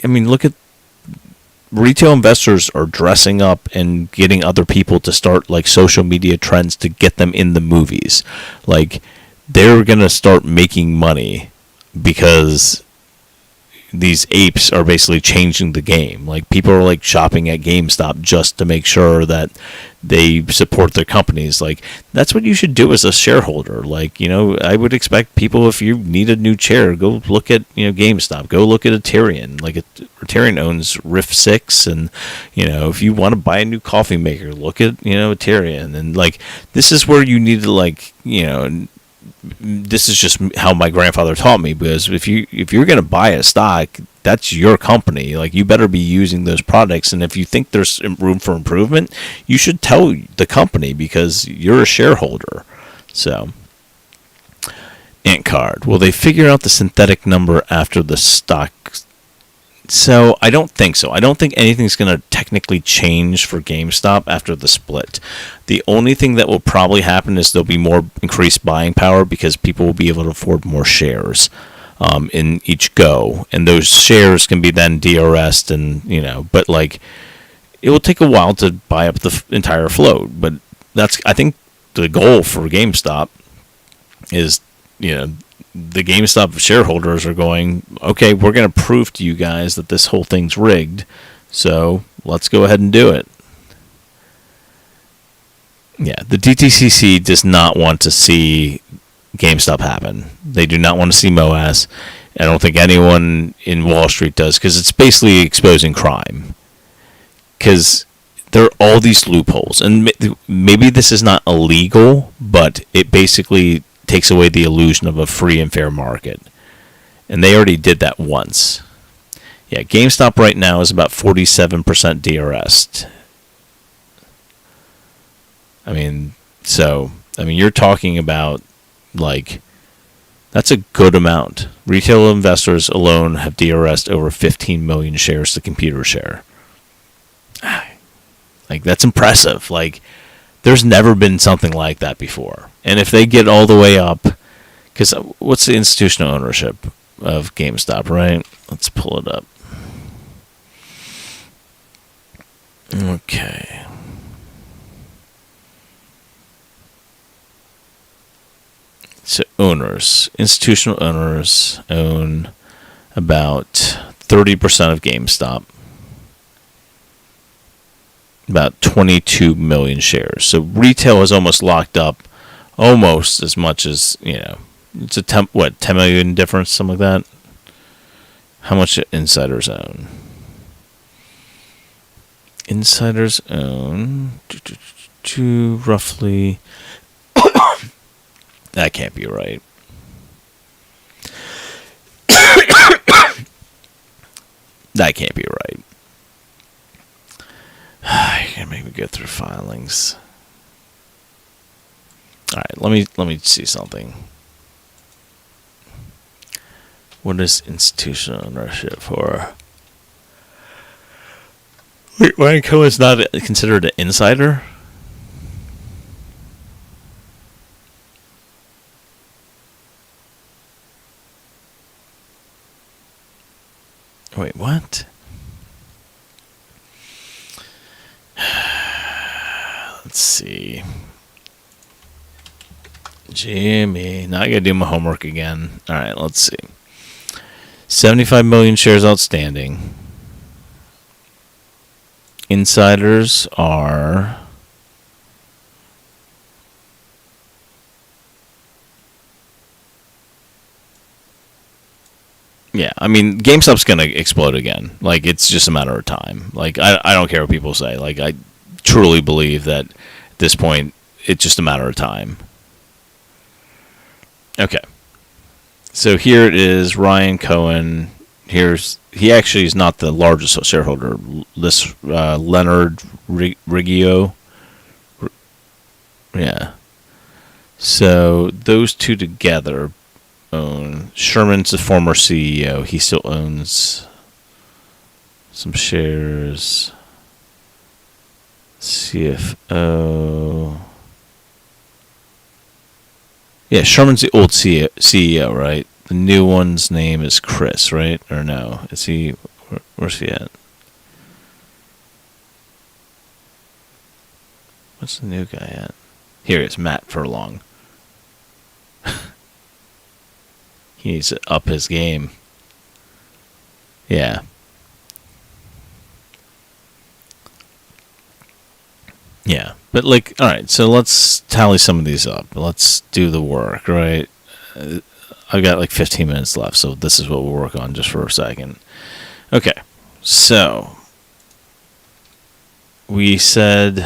look at retail investors are dressing up and getting other people to start like social media trends to get them in the movies. Like, they're gonna start making money because these apes are basically changing the game. Like, people are like shopping at GameStop just to make sure that they support their companies. Like, that's what you should do as a shareholder. Like, I would expect people, if you need a new chair, go look at, GameStop, go look at Aterian. Like, Aterian owns Rift 6, and, if you want to buy a new coffee maker, look at, Aterian. And like, this is where you need to, like, this is just how my grandfather taught me, because if you're going to buy a stock, that's your company. Like, you better be using those products, and if you think there's room for improvement, you should tell the company, because you're a shareholder. So, Ant Card, will they figure out the synthetic number after the stock? So I don't think so. I don't think anything's going to technically change for GameStop after the split. The only thing that will probably happen is there'll be more increased buying power, because people will be able to afford more shares in each go, and those shares can be then DRS'd, and but like, it will take a while to buy up the entire float. But that's, I think, the goal for GameStop is, the GameStop shareholders are going, okay, we're going to prove to you guys that this whole thing's rigged, so let's go ahead and do it. Yeah, the DTCC does not want to see GameStop happen. They do not want to see MOAS. I don't think anyone in Wall Street does, because it's basically exposing crime. Because there are all these loopholes, and maybe this is not illegal, but it basically takes away the illusion of a free and fair market. And they already did that once. Yeah, GameStop right now is about 47% DRS'd. You're talking about, like, that's a good amount. Retail investors alone have DRS'd over 15 million shares to computer share. Like, that's impressive. Like, there's never been something like that before. And if they get all the way up, because what's the institutional ownership of GameStop, right? Let's pull it up. Okay. So institutional owners own about 30% of GameStop. About 22 million shares. So retail is almost locked up almost as much as, it's a 10 million difference, something like that. How much do insiders own? Insiders own roughly. That can't be right. That can't be right. You're gonna make me go through filings. All right, let me see something. What is institutional ownership for? Wait, Ryan Cohen's not considered an insider? Wait, what? Let's see. Jimmy. Now I gotta do my homework again. Alright, let's see. 75 million shares outstanding. Insiders are... Yeah, GameStop's gonna explode again. Like, it's just a matter of time. Like, I don't care what people say. Like, I truly believe that at this point, it's just a matter of time. Okay. So here it is, Ryan Cohen. He actually is not the largest shareholder. This Leonard Riggio. Yeah. So those two together own. Sherman's the former CEO. He still owns some shares. CFO. Yeah, Sherman's the old CEO, right? The new one's name is Chris, right? Or no? Is he? Where's he at? What's the new guy at? Here he is, Matt Furlong. He needs to up his game. Yeah. Yeah. But, like, alright, so let's tally some of these up. Let's do the work, right? I've got like 15 minutes left, so this is what we'll work on just for a second. Okay. So, we said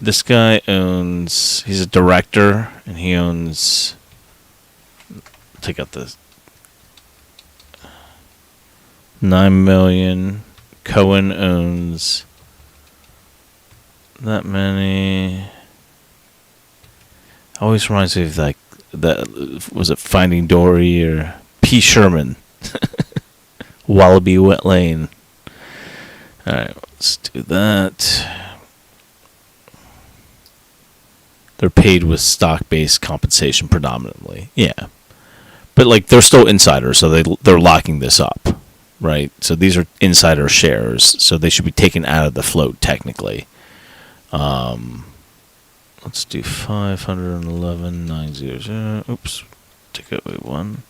this guy owns, he's a director, and he owns, take out the 9 million. Cohen owns that many. Always reminds me of like that. Was it Finding Dory or P. Sherman? Wallaby Wet Lane. All right, let's do that. They're paid with stock-based compensation predominantly. Yeah, but like they're still insiders, so they're locking this up, right? So these are insider shares, so they should be taken out of the float technically. Let's do 511,900. Oops, take away 1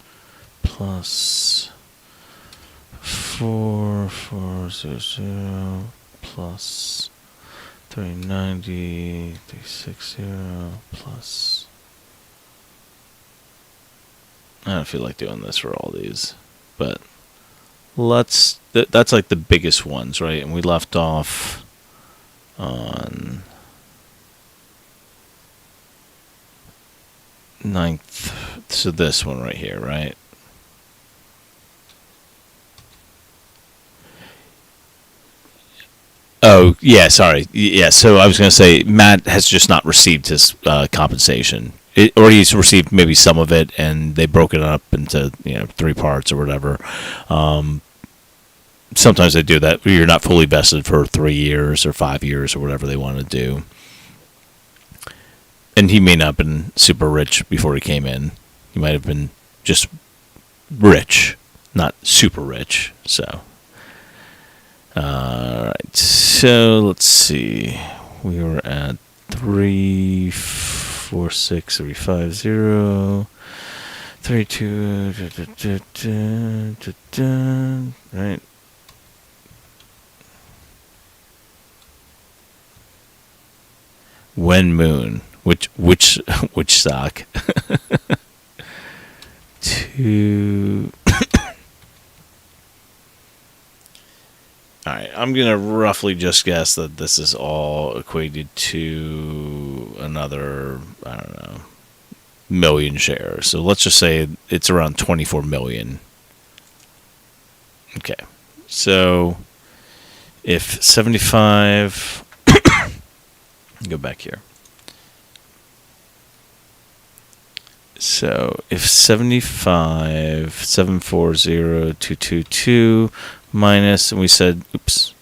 plus 4400 plus 390 360 plus. I don't feel like doing this for all these, but let's. That's like the biggest ones, right? And we left off on 9th, so this one right here, right? Oh, yeah, sorry. Yeah, so I was going to say Matt has just not received his compensation. Or he's received maybe some of it, and they broke it up into 3 parts or whatever. Sometimes they do that. You're not fully vested for 3 years or 5 years or whatever they want to do. And he may not have been super rich before he came in. He might have been just rich, not super rich. So, all right. So let's see. We were at 346,350, 32. Right. When Moon. Which stock? Two. All right, I'm gonna roughly just guess that this is all equated to another, I don't know, million shares. So let's just say it's around 24 million. Okay, so if 75, go back here. So if 75, 740,222 minus, and we said, oops,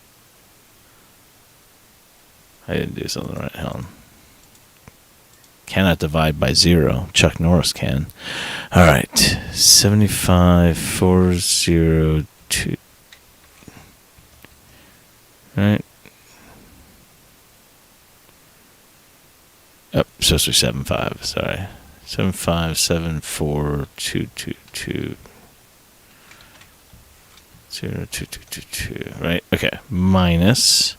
I didn't do something right. Hold on. Cannot divide by 0. Chuck Norris can. All right, 75,402. All right. Oh, supposed to be 75. Sorry. 7574222 0222, right? Okay. Minus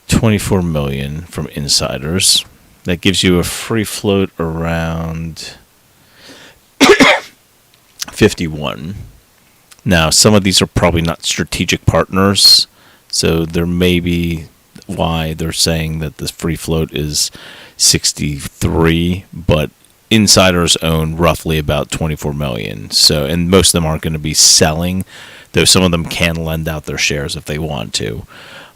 24 million from insiders. That gives you a free float around 51. Now, some of these are probably not strategic partners, so there may be why they're saying that the free float is 63, but insiders own roughly about 24 million. So, and most of them aren't going to be selling, though some of them can lend out their shares if they want to.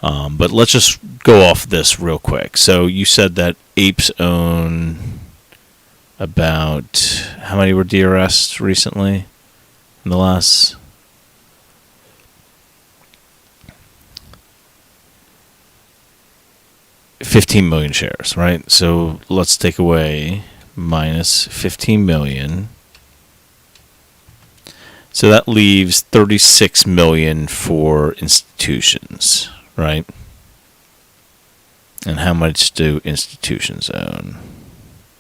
But let's just go off this real quick. So you said that apes own about how many were DRS recently in the last 15 million shares, right? So let's take away minus 15 million. So that leaves 36 million for institutions, right? And how much do institutions own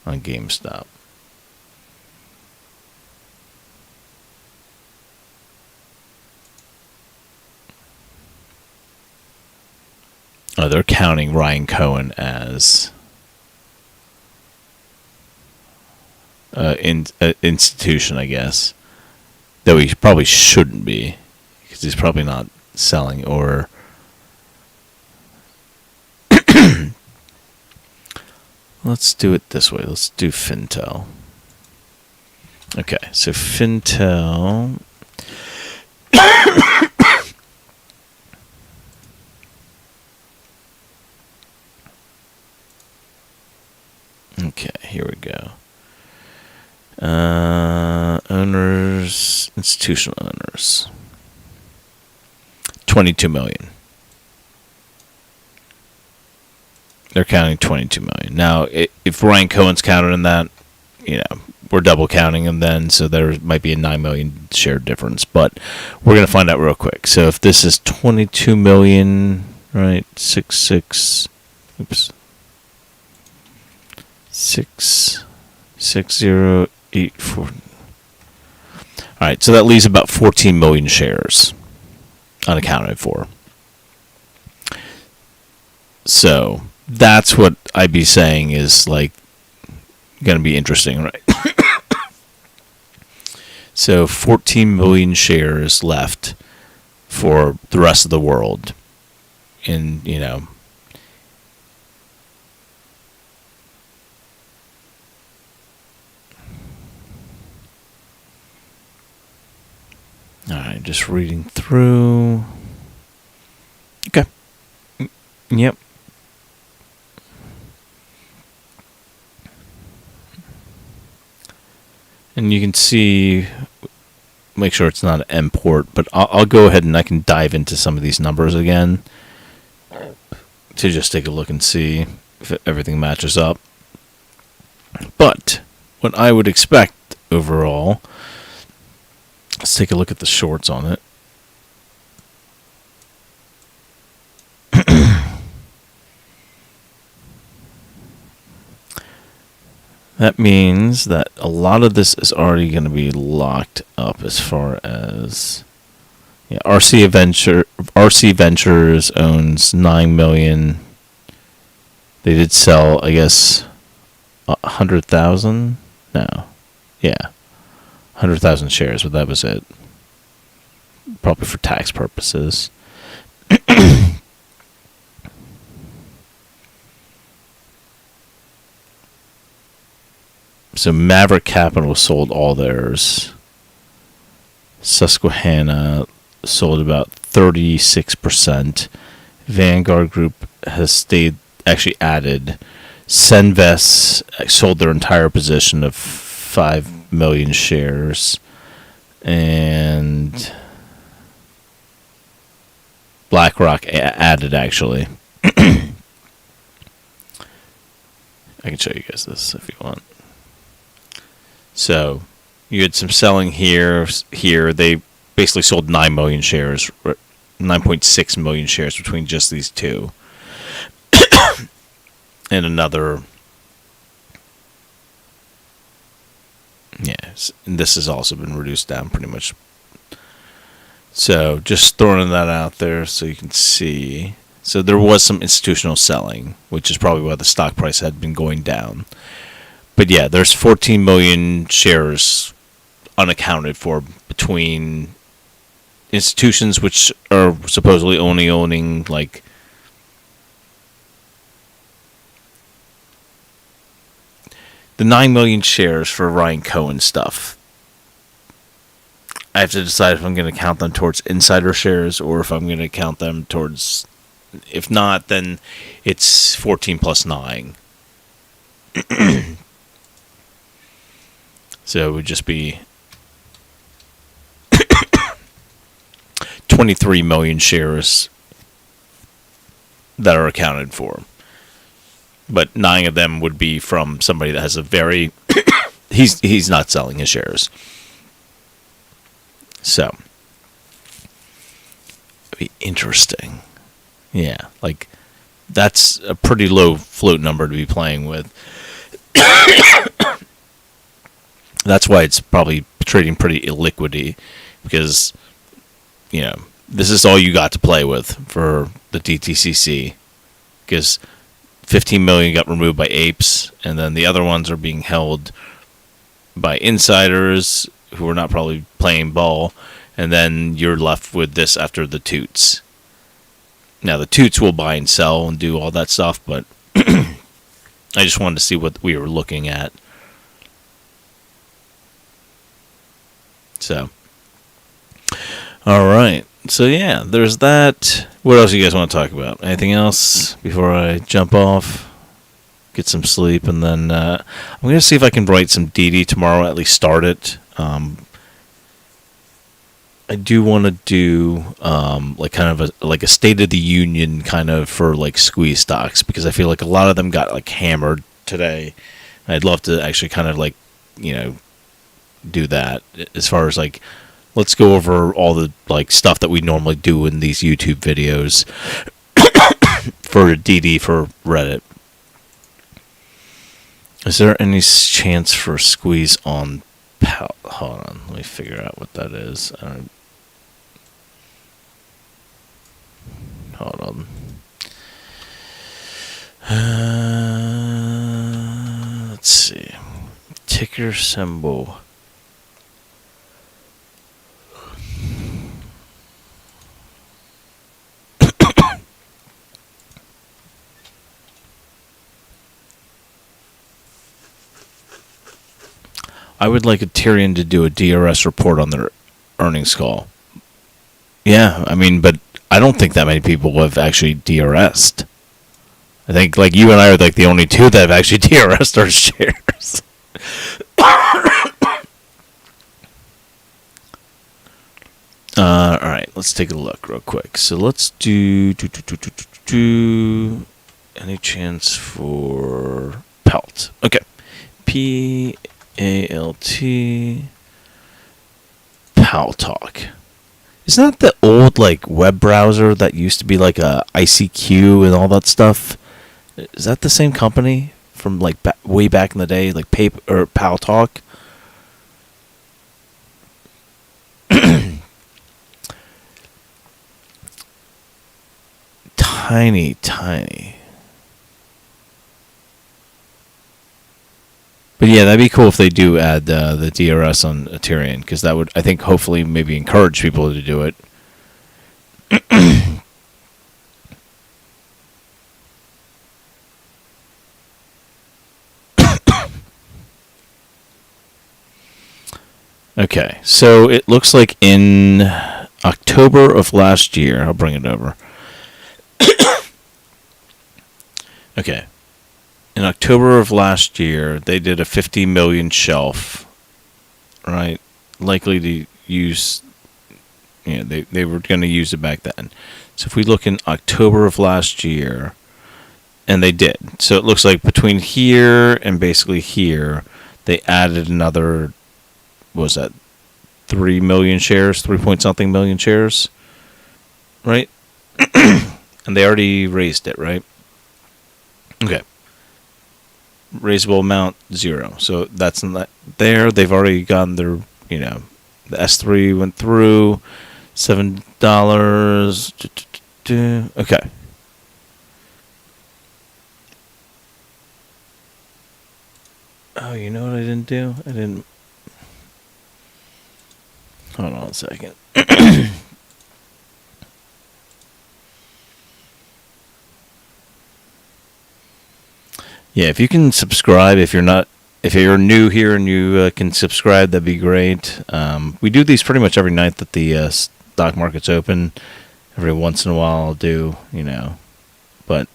on GameStop? Oh, they're counting Ryan Cohen as institution, I guess. Though he probably shouldn't be, because he's probably not selling or... Let's do it this way. Let's do Fintel. Okay, so Fintel... Okay, here we go. Owners, institutional owners. 22 million. They're counting 22 million. Now, if Ryan Cohen's counted in that, we're double counting him then, so there might be a 9 million share difference. But we're going to find out real quick. So if this is 22 million, right, 66084. All right, so that leaves about 14 million shares unaccounted for. So that's what I'd be saying is like going to be interesting, right? So 14 million shares left for the rest of the world. And, Alright, just reading through. Okay. Yep. And you can see, make sure it's not an import, but I'll go ahead and I can dive into some of these numbers again to just take a look and see if everything matches up. But what I would expect overall, let's take a look at the shorts on it. That means that a lot of this is already going to be locked up as far as RC Ventures owns 9 million. They did sell, I guess, 100,000? No. Yeah. 100,000 shares, but that was it. Probably for tax purposes. So Maverick Capital sold all theirs. Susquehanna sold about 36%. Vanguard Group has actually added. Senvest sold their entire position of 5 million shares. And BlackRock added, actually. I can show you guys this if you want. So you had some selling here. They basically sold 9 million shares, 9.6 million shares between just these two. And another, and this has also been reduced down pretty much. So just throwing that out there so you can see. So there was some institutional selling, which is probably why the stock price had been going down. But yeah, there's 14 million shares unaccounted for between institutions which are supposedly only owning like the 9 million shares for Ryan Cohen stuff. I have to decide if I'm going to count them towards insider shares or if I'm going to count them towards... If not, then it's 14 plus 9. So it would just be 23 million shares that are accounted for. But 9 of them would be from somebody that has a very... he's not selling his shares. So, it'd be interesting. Yeah, like, that's a pretty low float number to be playing with. That's why it's probably trading pretty illiquidly, because, you know, this is all you got to play with for the DTCC, because 15 million got removed by apes, and then the other ones are being held by insiders who are not probably playing ball, and then you're left with this after the toots. Now, the toots will buy and sell and do all that stuff, but I just wanted to see what we were looking at. So, all right. So, yeah, there's that. What else do you guys want to talk about? Anything else before I jump off? Get some sleep, and then I'm going to see if I can write some DD tomorrow, at least start it. I do want to do like kind of a State of the Union kind of for like squeeze stocks, because I feel like a lot of them got like hammered today. I'd love to actually kind of like, you know, do that as far as like, let's go over all the like stuff that we normally do in these YouTube videos for DD for Reddit. Is there any chance for a squeeze on hold on, let me figure out what that is. Hold on. Let's see. Ticker symbol. I would like Aterian to do a DRS report on their earnings call. Yeah, I mean, but I don't think that many people have actually DRS'd. I think like you and I are like the only two that have actually DRS'd our shares. All right, let's take a look real quick. So let's do any chance for Pelt. Okay. PALT Paltalk. Isn't that the old like web browser that used to be like a ICQ and all that stuff? Is that the same company from like way back in the day, like Paltalk? Tiny. But yeah, that'd be cool if they do add the DRS on Aterian, because that would, I think, hopefully maybe encourage people to do it. Okay, so it looks like in October of last year, I'll bring it over. Okay. In October of last year, they did a 50 million shelf, right? Likely to use, you know, they were going to use it back then. So if we look in October of last year, and they did. So it looks like between here and basically here, they added another, what was that, 3 million shares, 3 point something million shares, right? And they already raised it, right? Okay. Raisable amount 0. So that's not there. They've already gotten their, you know, the S3 went through $7. Okay. Oh, you know what I didn't do? I didn't. Hold on a second. Yeah, if you can subscribe, if you're new here and you can subscribe, that'd be great. We do these pretty much every night that the stock market's open. Every once in a while I'll do, you know, but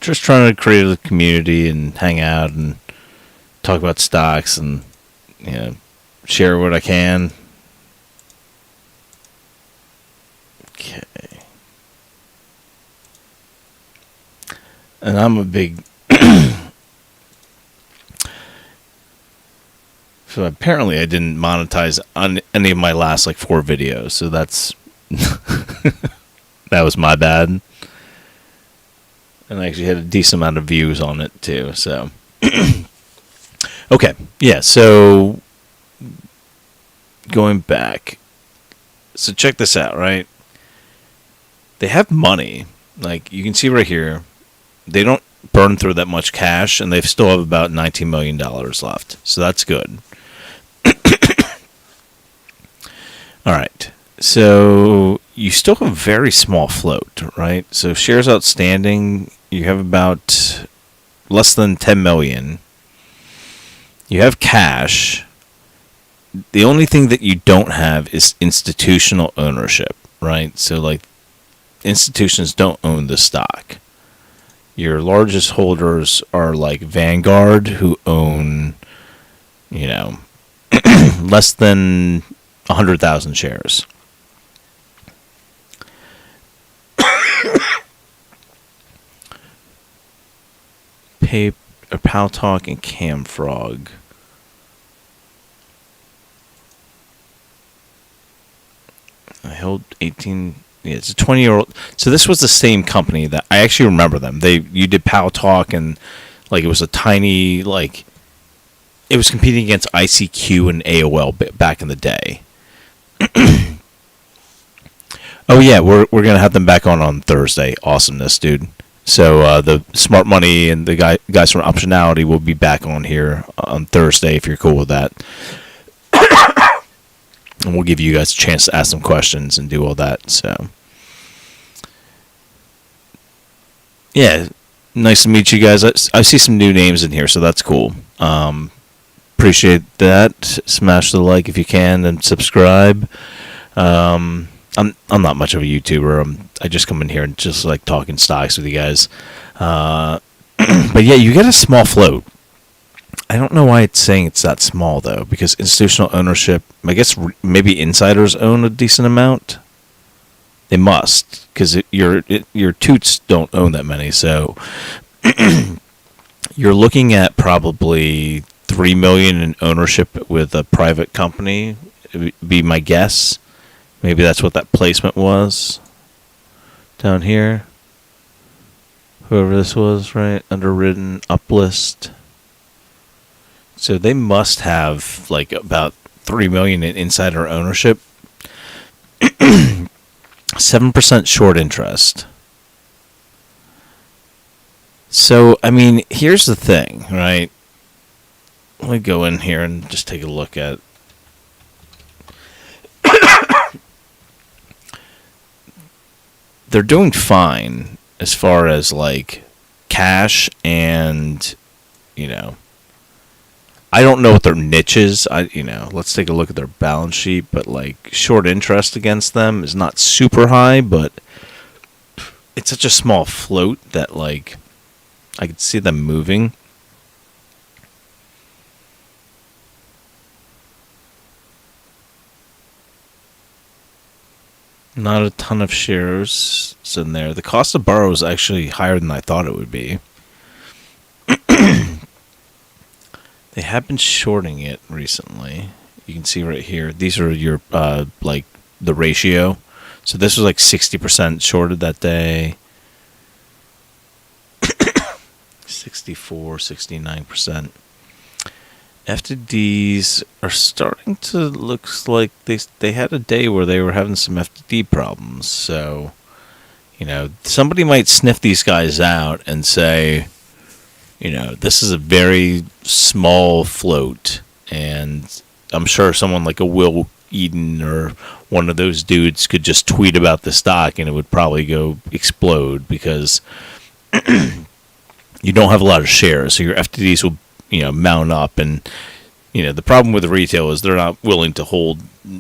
just trying to create a community and hang out and talk about stocks and, share what I can. Okay. And I'm a big... So apparently I didn't monetize on any of my last 4 videos. So that's... that was my bad. And I actually had a decent amount of views on it too. So... Okay. Yeah, so... Going back. So check this out, right? They have money. You can see right here. They don't burn through that much cash, and they still have about $19 million left. So that's good. All right. So you still have a very small float, right? So shares outstanding, you have about less than 10 million. You have cash. The only thing that you don't have is institutional ownership, right? So institutions don't own the stock. Your largest holders are Vanguard, who own, less than 100,000 shares. Paltalk and Camfrog. I held 18. Yeah, it's a 20-year-old. So this was the same company that I actually remember them. You did Paltalk, and it was a tiny it was competing against ICQ and AOL back in the day. Oh yeah, we're gonna have them back on Thursday. Awesomeness, dude. So the Smart Money and the guys from Optionality will be back on here on Thursday if you're cool with that. And we'll give you guys a chance to ask some questions and do all that. So, yeah, nice to meet you guys. I see some new names in here, so that's cool. Appreciate that. Smash the like if you can, and subscribe. I'm not much of a YouTuber. I just come in here and just talking stocks with you guys. But yeah, you get a small float. I don't know why it's saying it's that small, though, because institutional ownership, I guess maybe insiders own a decent amount. They must, because your toots don't own that many. So you're looking at probably 3 million in ownership with a private company, it would be my guess. Maybe that's what that placement was down here. Whoever this was, right? Underwritten, uplist. So they must have about 3 million in insider ownership. 7% short interest. So, I mean, here's the thing, right? Let me go in here and just take a look at... They're doing fine as far as cash and, I don't know what their niche is. Let's take a look at their balance sheet, but short interest against them is not super high, but it's such a small float that I could see them moving. Not a ton of shares in there. The cost to borrow is actually higher than I thought it would be. They have been shorting it recently. You can see right here. These are your the ratio. So this was 60% shorted that day. 64, 69%. FTDs are starting to looks like they had a day where they were having some FTD problems. So, somebody might sniff these guys out and say, this is a very small float, and I'm sure someone like a Will Eden or one of those dudes could just tweet about the stock and it would probably go explode because you don't have a lot of shares, so your FTDs will mount up, and the problem with the retail is they're not willing to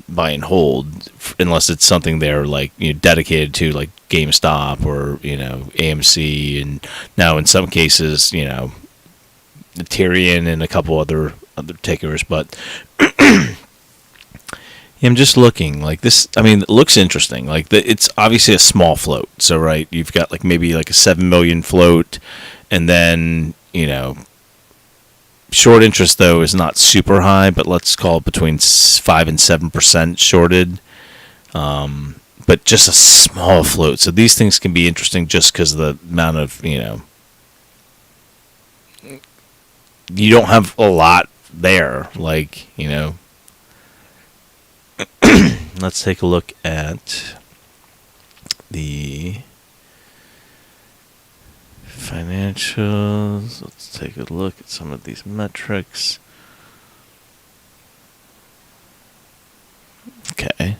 buy and hold unless it's something they're dedicated to, like GameStop or AMC, and now in some cases Tyrion and a couple other tickers, but I'm just looking like this. I mean, it looks interesting. Like it's obviously a small float. So right, you've got like maybe like a 7 million float, and then short interest though is not super high, but let's call it between 5 and 7% shorted. But just a small float. So these things can be interesting just because of the amount of you don't have a lot there. Like let's take a look at the financials. Let's take a look at some of these metrics. Okay.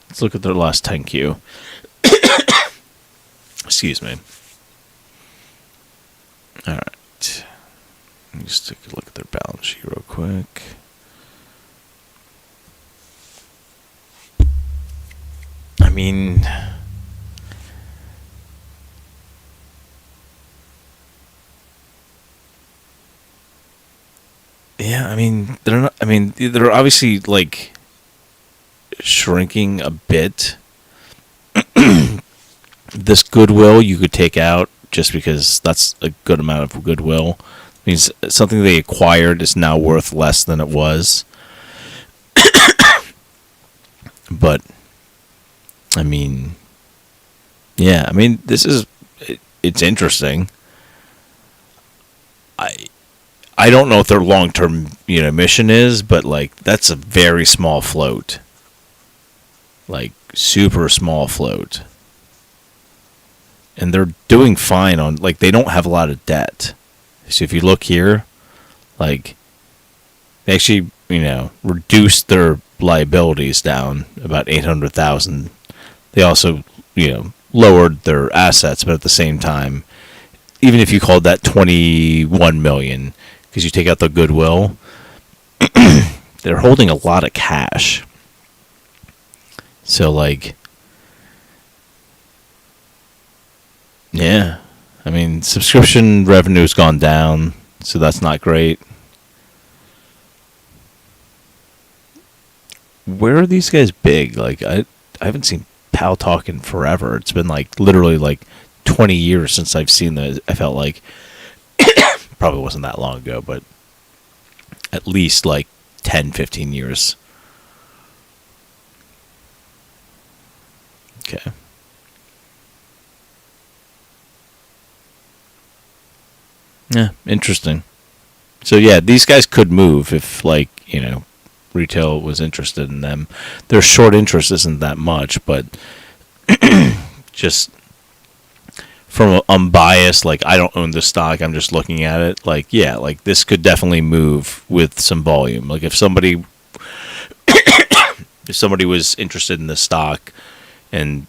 Let's look at their last 10Q. Excuse me. All right. Let me just take a look at their balance sheet real quick. I mean, yeah, I mean, they're not, I mean, they're obviously like shrinking a bit. This goodwill you could take out just because that's a good amount of goodwill. It means something they acquired is now worth less than it was. But I mean, yeah, I mean, it's interesting. I don't know what their long-term, mission is, but like that's a very small float. Like super small float. And they're doing fine on, like, they don't have a lot of debt. So if you look here, like, they actually, reduced their liabilities down about 800,000. They also, lowered their assets, but at the same time, even if you called that 21 million, because you take out the goodwill, they're holding a lot of cash. So, like, yeah, I mean, subscription revenue's gone down, so that's not great. Where are these guys big? Like, I haven't seen Pal Talk in forever. It's been like literally like 20 years since I've seen them. I felt like probably wasn't that long ago, but at least like 10, 15 years. Okay. Yeah, interesting. So yeah, these guys could move if, like, retail was interested in them. Their short interest isn't that much, but just from unbiased, like, I don't own the stock, I'm just looking at it, like, yeah, like, this could definitely move with some volume. Like, if somebody was interested in the stock and,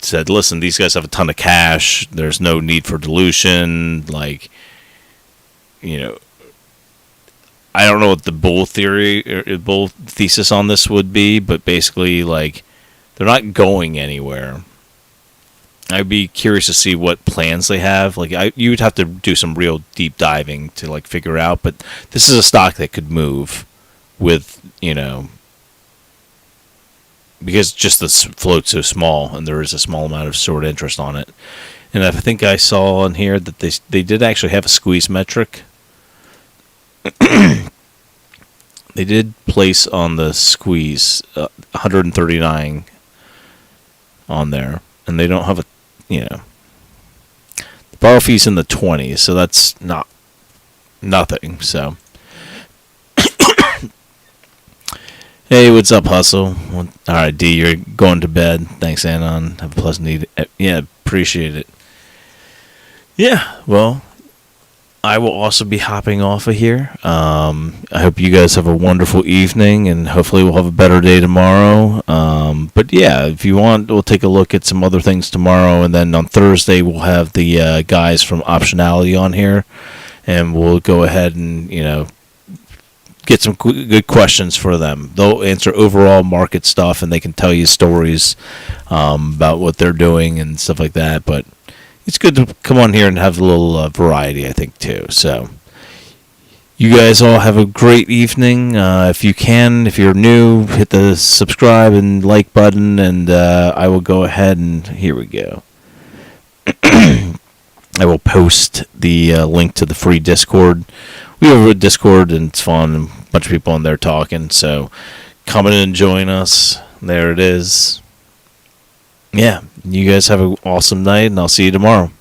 said, listen, these guys have a ton of cash, there's no need for dilution, like, I don't know what the bull thesis on this would be, but basically, like, they're not going anywhere. I'd be curious to see what plans they have. Like, you would have to do some real deep diving to, like, figure out, but this is a stock that could move with, because just the float's so small, and there is a small amount of short interest on it. And I think I saw on here that they did actually have a squeeze metric. They did place on the squeeze 139 on there, and they don't have a, the borrow fee's in the 20s, so that's not nothing. So, hey, what's up, Hustle? All right, D, you're going to bed. Thanks, Anon. Have a pleasant evening. Yeah, appreciate it. Yeah, well, I will also be hopping off of here. I hope you guys have a wonderful evening, and hopefully we'll have a better day tomorrow. But yeah, if you want, we'll take a look at some other things tomorrow, and then on Thursday we'll have the guys from Optionality on here, and we'll go ahead and, give get some good questions for them. They'll answer overall market stuff, and they can tell you stories about what they're doing and stuff like that. But it's good to come on here and have a little variety, I think, too. So you guys all have a great evening. If you can, if you're new, hit the subscribe and like button, and I will go ahead and here we go. I will post the link to the free Discord. We have a Discord, and it's fun. And a bunch of people on there talking. So come in and join us. There it is. Yeah, you guys have an awesome night, and I'll see you tomorrow.